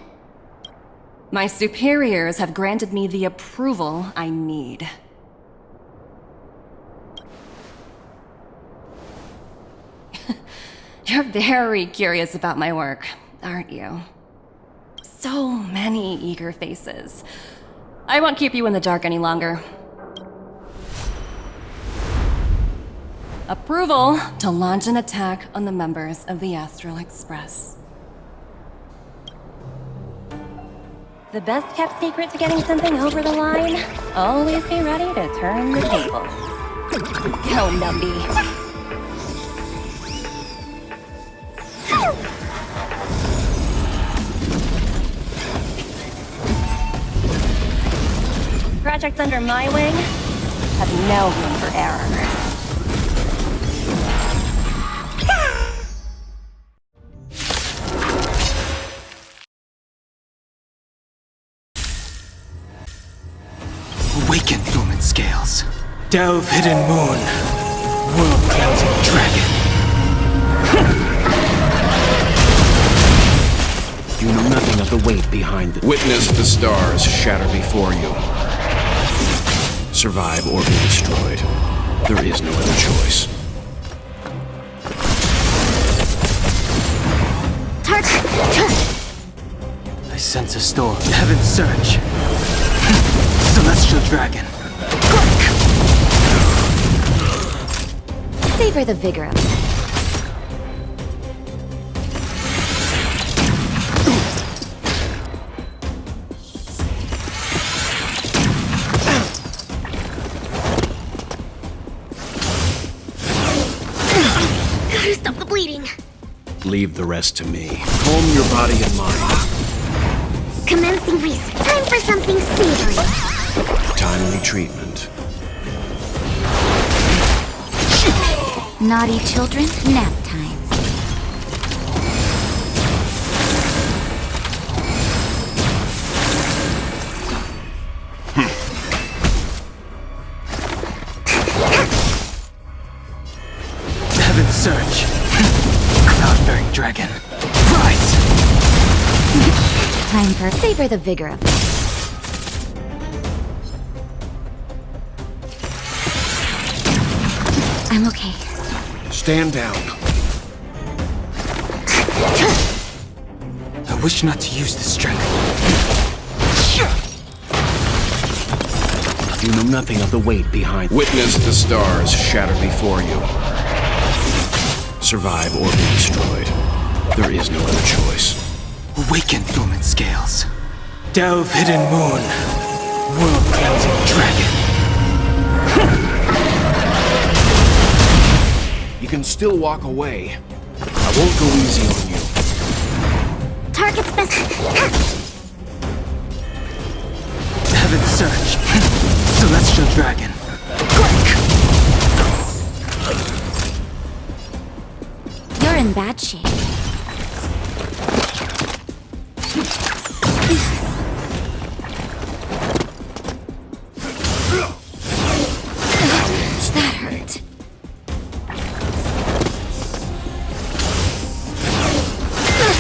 My superiors have granted me the approval I need. You're very curious about my work, aren't you? So many eager faces. I won't keep you in the dark any longer. Approval to launch an attack on the members of the Astral Express. The best kept secret to getting something over the line? Always be ready to turn the tables. Go, Numby. Projects under my wing have no room for error. Awaken, Lumen Scales. Delve, Hidden Moon. World-cleansing dragon. You know nothing of the weight behind the... Witness the stars shatter before you. Survive or be destroyed. There is no other choice. I sense a storm. Heaven's surge. Celestial dragon. Savor the vigor of it. Gotta stop the bleeding. Leave the rest to me. Calm your body and mind. Commencing research. Time for something savory. Timely treatment. Naughty children, nap time. Heaven's Surge. Cloud-bearing dragon. Rise! Time for savor the vigor of it. I'm okay. Stand down. I wish not to use this strength. You know nothing of the weight behind. Witness the stars shatter before you. Survive or be destroyed. There is no other choice. Awaken, dormant scales. Delve, hidden moon. World-cleansing dragon. You can still walk away. I won't go easy on you. Target's best. Heaven's Surge. Celestial dragon. You're in bad shape. That hurt.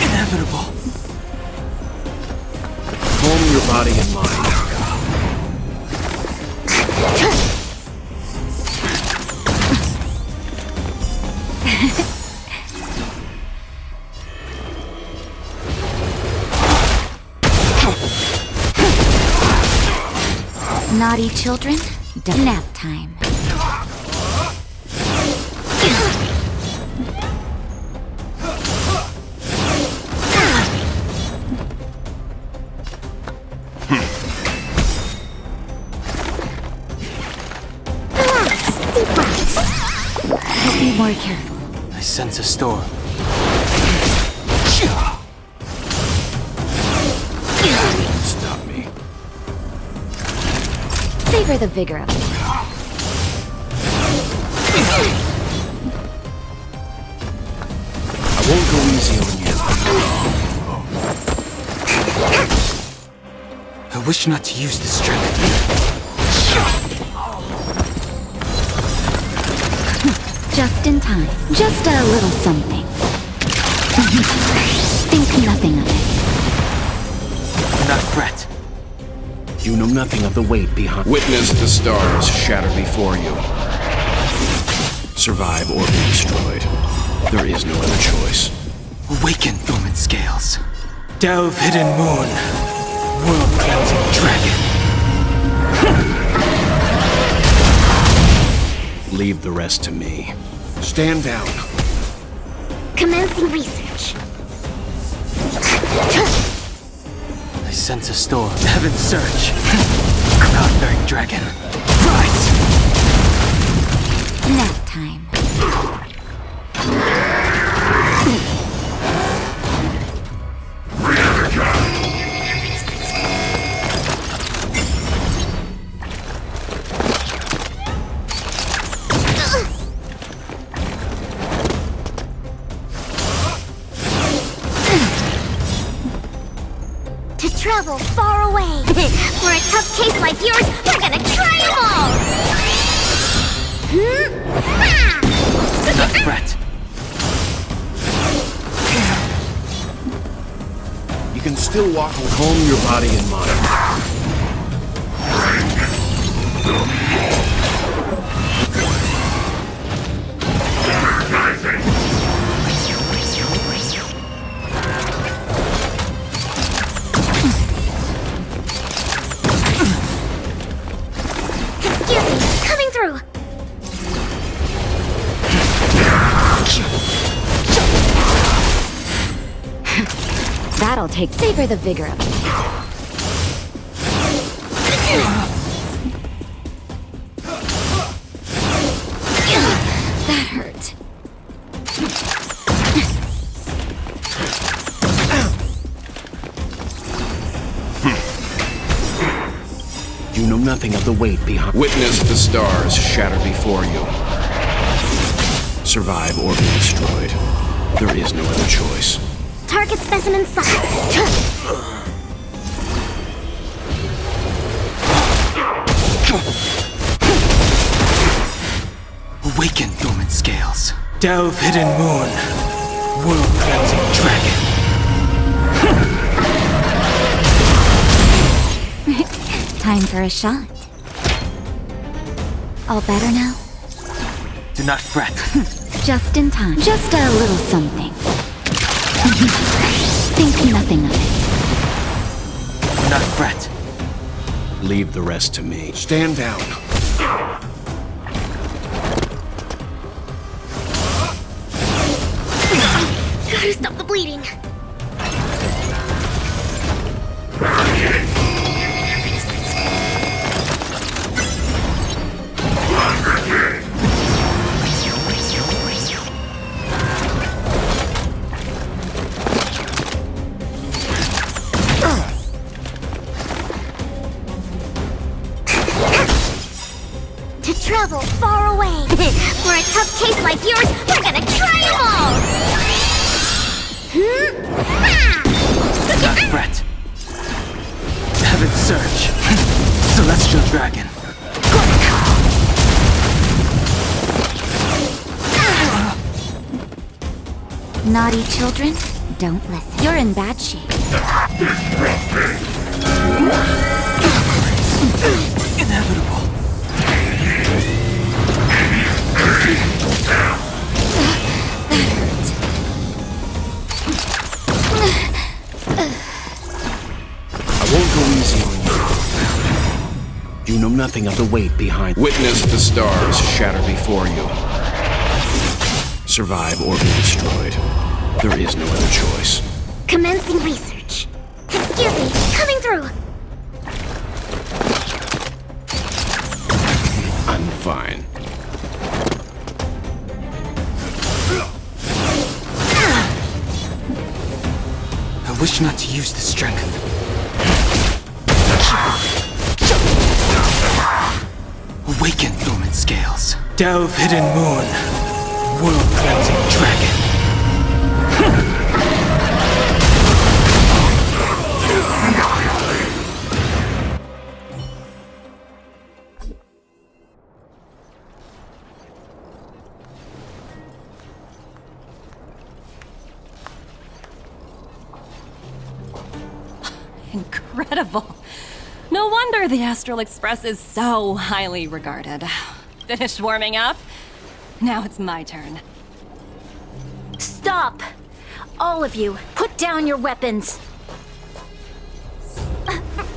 Inevitable. Calm your body and mind. Naughty children, nap time. Be more careful. I sense a storm. Stop me. Savor the vigor of it. I won't go easy on you. I wish not to use this strength. Just in time. Just a little something. Think nothing of it. Do not fret. You know nothing of the weight behind. Witness the stars shatter before you. Survive or be destroyed. There is no other choice. Awaken, dormant scales. Delve, hidden moon. World-cleansing dragon. Leave the rest to me. Stand down. Commencing research. I sense a storm. Heaven's Surge. Cloud-bearing dragon. Rise! Nap time. To travel far away. For a tough case like yours, we're gonna try 'em all! Do not fret. You can still walk and calm your body and mind. Excuse me, coming through. That'll take. Savor the vigor of it. That hurt. nothing of the weight behind. Witness the stars shatter before you. Survive or be destroyed. There is no other choice. Target specimen sight. Awaken, dormant scales. Delve, hidden moon. World-cleansing dragon. Time for a shot. All better now? Do not fret. Just in time. Just a little something. Think nothing of it. Do not fret. Leave the rest to me. Stand down. Gotta stop the bleeding. To travel far away. For a tough case like yours, we're gonna try them all! Do not fret. Heaven Surge. Celestial Dragon. Naughty children, don't listen. You're in bad shape. Inevitable. I won't go easy on you. You know nothing of the weight behind. Witness the stars shatter before you. Survive or be destroyed. There is no other choice. Commencing research. Excuse me, coming through. I'm fine. I wish not to use the strength. Awaken, dormant scales. Delve, hidden moon. World-cleansing dragon. Incredible. No wonder the Astral Express is so highly regarded. Finished warming up? Now it's my turn. Stop! All of you, put down your weapons.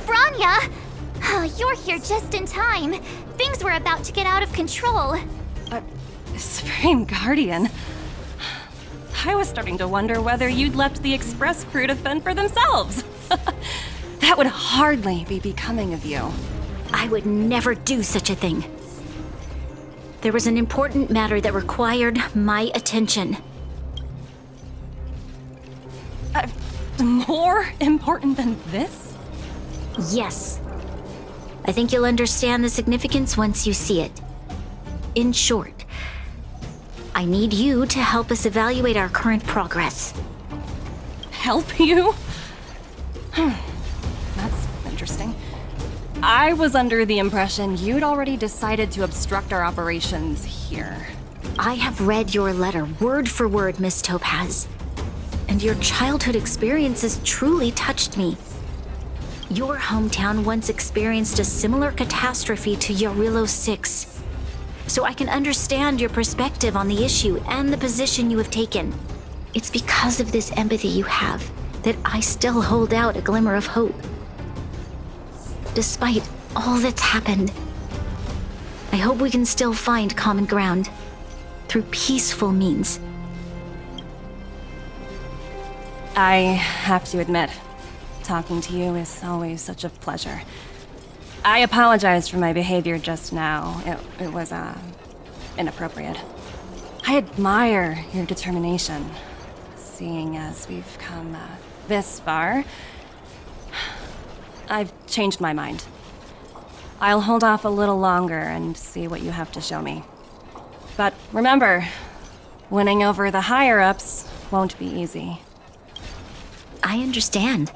Branya! You're here just in time. Things were about to get out of control. Supreme Guardian. I was starting to wonder whether you'd left the Express crew to fend for themselves. That would hardly be becoming of you. I would never do such a thing. There was an important matter that required my attention. More important than this? Yes. I think you'll understand the significance once you see it. In short, I need you to help us evaluate our current progress. Help you? That's interesting. I was under the impression you'd already decided to obstruct our operations here. I have read your letter word for word, Miss Topaz. And your childhood experiences truly touched me. Your hometown once experienced a similar catastrophe to Yarillo 6. So I can understand your perspective on the issue and the position you have taken. It's because of this empathy you have that I still hold out a glimmer of hope. Despite all that's happened, I hope we can still find common ground through peaceful means. I have to admit, talking to you is always such a pleasure. I apologize for my behavior just now. It was, inappropriate. I admire your determination, seeing as we've come, this far. I've changed my mind. I'll hold off a little longer and see what you have to show me. But remember, winning over the higher-ups won't be easy. I understand.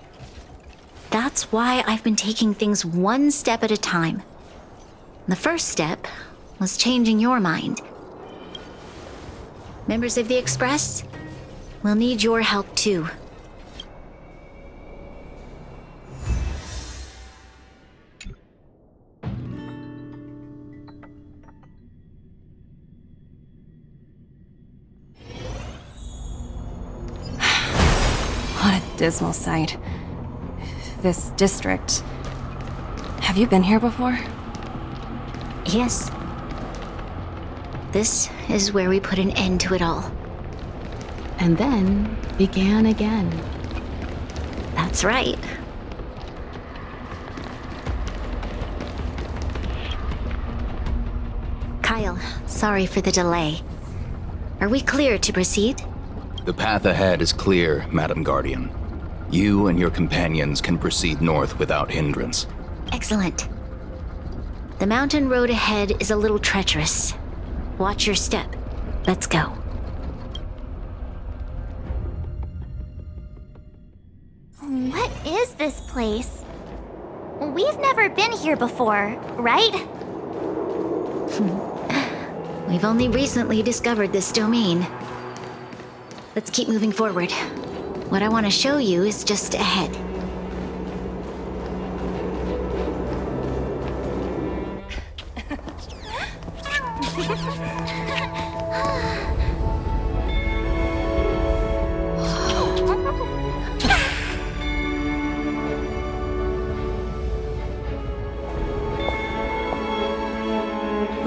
That's why I've been taking things one step at a time. The first step was changing your mind. Members of the Express, we'll need your help too. What a dismal sight. This district. Have you been here before? Yes. This is where we put an end to it all. And then began again. That's right. Kyle, sorry for the delay. Are we clear to proceed? The path ahead is clear, Madam Guardian. You and your companions can proceed north without hindrance. Excellent. The mountain road ahead is a little treacherous. Watch your step. Let's go. What is this place? We've never been here before, right? We've only recently discovered this domain. Let's keep moving forward. What I want to show you is just ahead.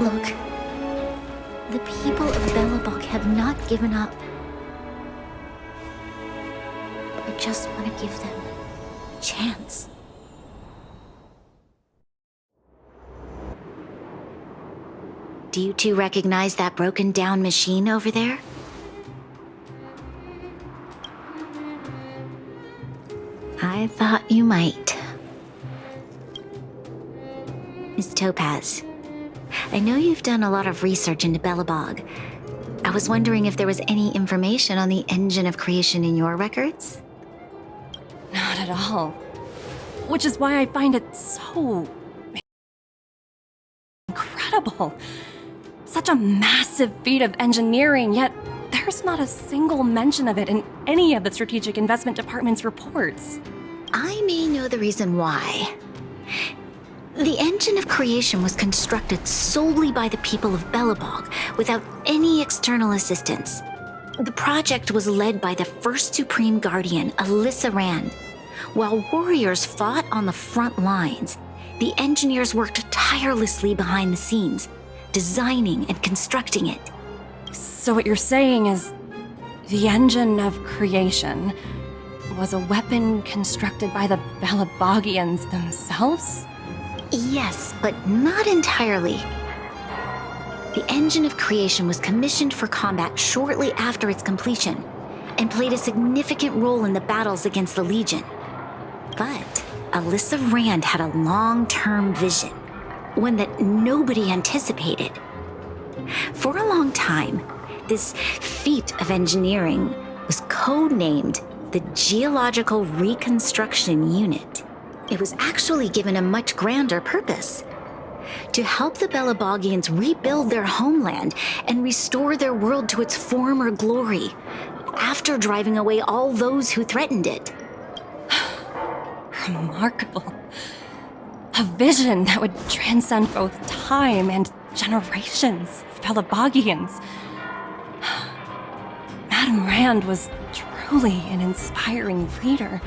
Look. The people of Belobog have not given up. I just want to give them a chance. Do you two recognize that broken down machine over there? I thought you might. Miss Topaz, I know you've done a lot of research into Belobog. I was wondering if there was any information on the engine of creation in your records? Not at all. Which is why I find it so incredible. Such a massive feat of engineering, yet there's not a single mention of it in any of the Strategic Investment Department's reports. I may know the reason why. The engine of creation was constructed solely by the people of Belobog, without any external assistance. The project was led by the first Supreme Guardian, Alyssa Rand. While warriors fought on the front lines, the engineers worked tirelessly behind the scenes, designing and constructing it. So what you're saying is, the engine of creation was a weapon constructed by the Belabogians themselves? Yes, but not entirely. The engine of creation was commissioned for combat shortly after its completion, and played a significant role in the battles against the Legion. But Alyssa Rand had a long-term vision, one that nobody anticipated. For a long time, this feat of engineering was codenamed the Geological Reconstruction Unit. It was actually given a much grander purpose: to help the Belabogians rebuild their homeland and restore their world to its former glory, after driving away all those who threatened it. Remarkable. A vision that would transcend both time and generations of Belabogians. Madame Rand was truly an inspiring leader.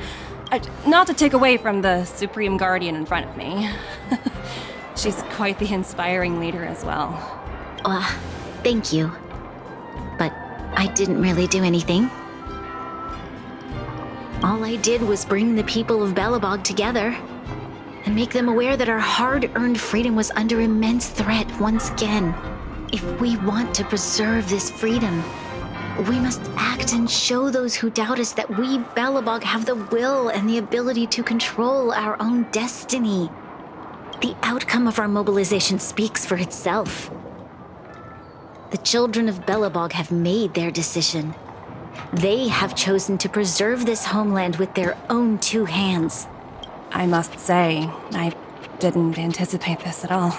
Not to take away from the Supreme Guardian in front of me. She's quite the inspiring leader as well. Thank you. But I didn't really do anything. All I did was bring the people of Belobog together and make them aware that our hard-earned freedom was under immense threat once again. If we want to preserve this freedom, we must act and show those who doubt us that we, Belobog, have the will and the ability to control our own destiny. The outcome of our mobilization speaks for itself. The children of Belobog have made their decision. They have chosen to preserve this homeland with their own two hands. I must say, I didn't anticipate this at all.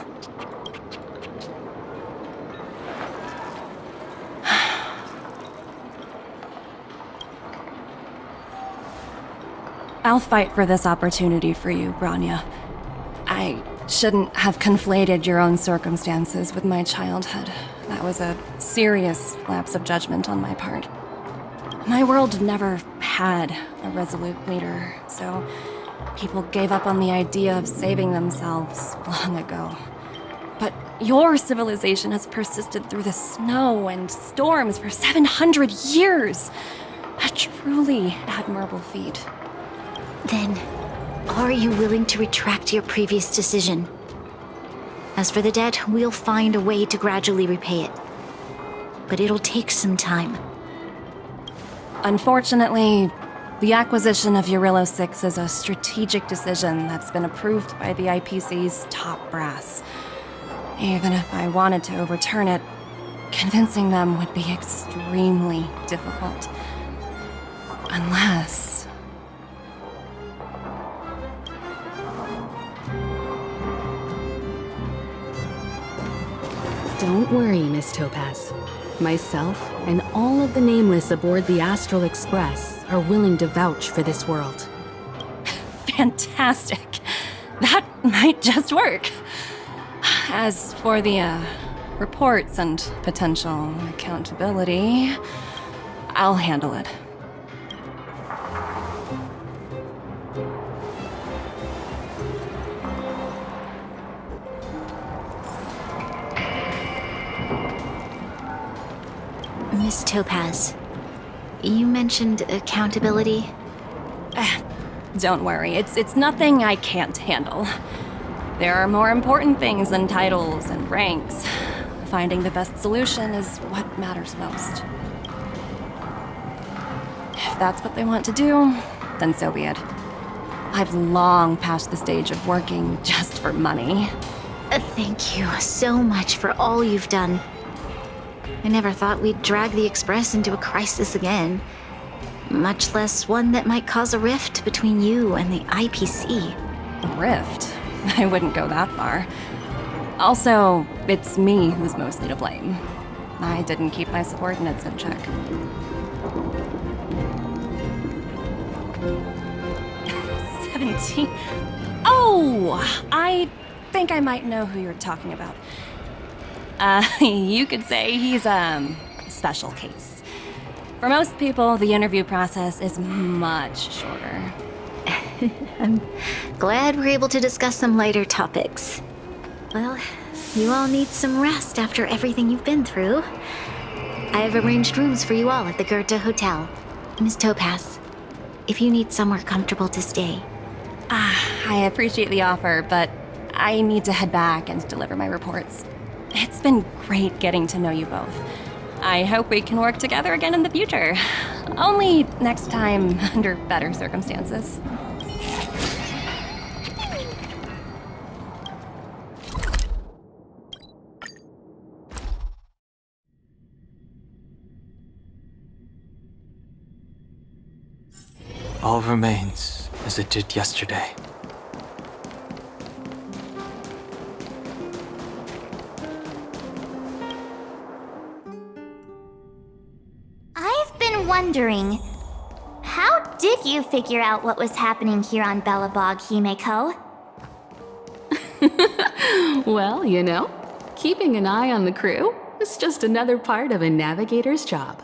I'll fight for this opportunity for you, Branya. I shouldn't have conflated your own circumstances with my childhood. That was a serious lapse of judgment on my part. My world never had a resolute leader, so people gave up on the idea of saving themselves long ago. But your civilization has persisted through the snow and storms for 700 years. A truly admirable feat. Then, are you willing to retract your previous decision? As for the debt, we'll find a way to gradually repay it. But it'll take some time. Unfortunately, the acquisition of Eurillo 6 is a strategic decision that's been approved by the IPC's top brass. Even if I wanted to overturn it, convincing them would be extremely difficult. Unless... Don't worry, Miss Topaz. Myself and all of the Nameless aboard the Astral Express are willing to vouch for this world. Fantastic. That might just work. As for the, reports and potential accountability, I'll handle it. Miss Topaz, you mentioned accountability? Don't worry, it's nothing I can't handle. There are more important things than titles and ranks. Finding the best solution is what matters most. If that's what they want to do, then so be it. I've long passed the stage of working just for money. Thank you so much for all you've done. I never thought we'd drag the Express into a crisis again. Much less one that might cause a rift between you and the IPC. A rift? I wouldn't go that far. Also, it's me who's mostly to blame. I didn't keep my subordinates in check. 17? Oh! I think I might know who you're talking about. You could say he's a special case. For most people, the interview process is much shorter. I'm glad we're able to discuss some lighter topics. Well, you all need some rest after everything you've been through. I've arranged rooms for you all at the Goethe Hotel. Miss Topaz, if you need somewhere comfortable to stay. I appreciate the offer, but I need to head back and deliver my reports. It's been great getting to know you both. I hope we can work together again in the future. Only next time under better circumstances. All remains as it did yesterday. I've been wondering, how did you figure out what was happening here on Belobog, Himeko? Well, you know, keeping an eye on the crew is just another part of a navigator's job.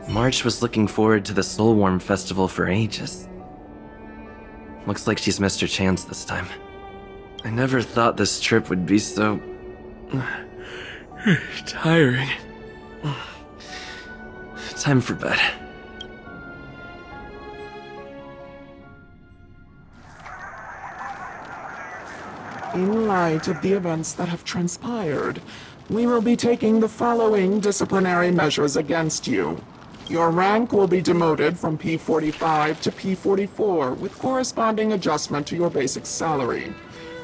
March was looking forward to the Soulwarm Festival for ages. Looks like she's missed her chance this time. I never thought this trip would be so... tiring. Time for bed. In light of the events that have transpired, we will be taking the following disciplinary measures against you. Your rank will be demoted from P45 to P44 with corresponding adjustment to your basic salary.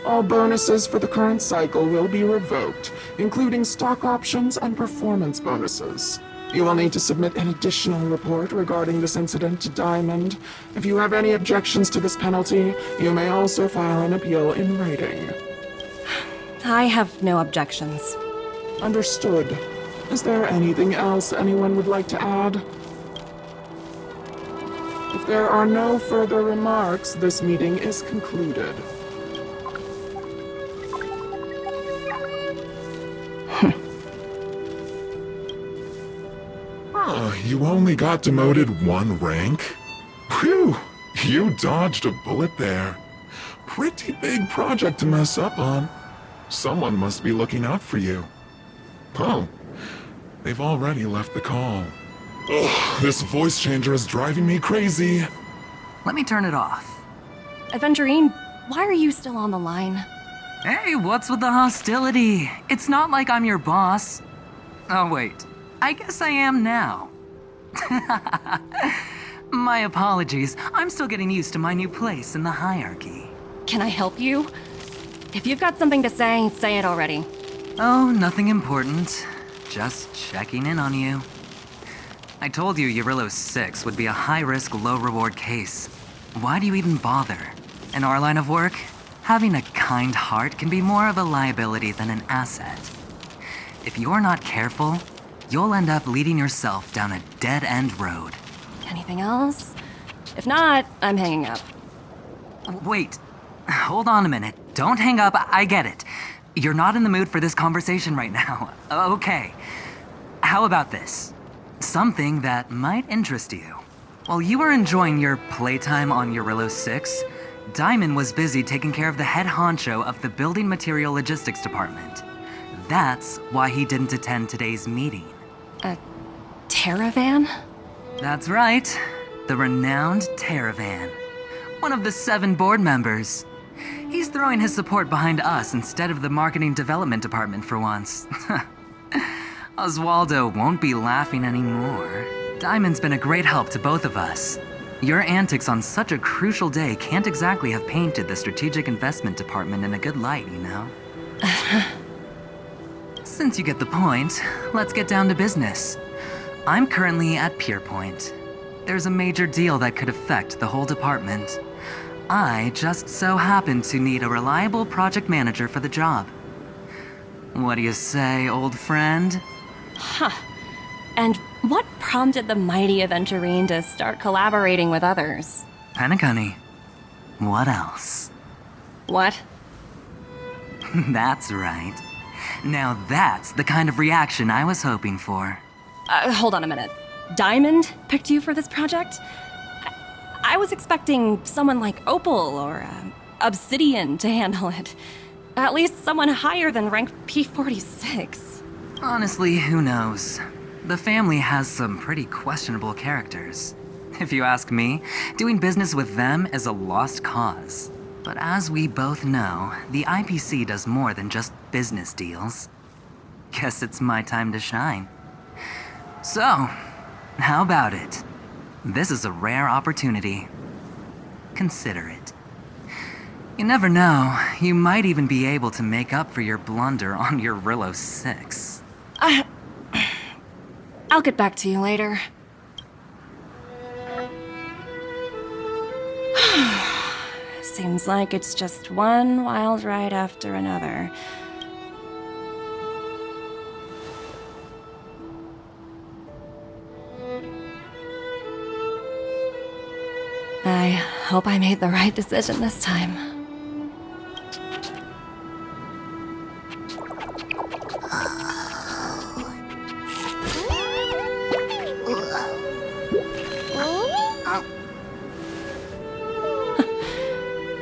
All bonuses for the current cycle will be revoked, including stock options and performance bonuses. You will need to submit an additional report regarding this incident to Diamond. If you have any objections to this penalty, you may also file an appeal in writing. I have no objections. Understood. Is there anything else anyone would like to add? If there are no further remarks, this meeting is concluded. You only got demoted one rank? Whew, you dodged a bullet there. Pretty big project to mess up on. Someone must be looking out for you. Oh, they've already left the call. Ugh, this voice changer is driving me crazy. Let me turn it off. Aventurine, why are you still on the line? Hey, what's with the hostility? It's not like I'm your boss. Oh, wait. I guess I am now. My apologies. I'm still getting used to my new place in the hierarchy. Can I help you? If you've got something to say it already. Oh, nothing important. Just checking in on you. I told you Eurillo 6 would be a high-risk, low-reward case. Why do you even bother? In our line of work, having a kind heart can be more of a liability than an asset. If you're not careful, you'll end up leading yourself down a dead-end road. Anything else? If not, I'm hanging up. Wait. Hold on a minute. Don't hang up. I get it. You're not in the mood for this conversation right now. Okay. How about this? Something that might interest you. While you were enjoying your playtime on Eurillo 6, Diamond was busy taking care of the head honcho of the Building Material Logistics Department. That's why he didn't attend today's meeting. A Terravan? That's right. The renowned Terravan. One of the 7 board members. He's throwing his support behind us instead of the Marketing Development Department for once. Oswaldo won't be laughing anymore. Diamond's been a great help to both of us. Your antics on such a crucial day can't exactly have painted the Strategic Investment Department in a good light, you know? Since you get the point, let's get down to business. I'm currently at Pierpoint. There's a major deal that could affect the whole department. I just so happen to need a reliable project manager for the job. What do you say, old friend? Huh. And what prompted the mighty Aventurine to start collaborating with others? Penacony. What else? What? That's right. Now that's the kind of reaction I was hoping for. Hold on a minute. Diamond picked you for this project? I was expecting someone like Opal or Obsidian to handle it. At least someone higher than rank P46. Honestly, who knows? The family has some pretty questionable characters. If you ask me, doing business with them is a lost cause. But as we both know, the IPC does more than just business deals. Guess it's my time to shine. So, how about it? This is a rare opportunity. Consider it. You never know, you might even be able to make up for your blunder on your Eurillo 6. I'll get back to you later. Seems like it's just one wild ride after another. I hope I made the right decision this time.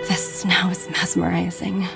The snow is mesmerizing.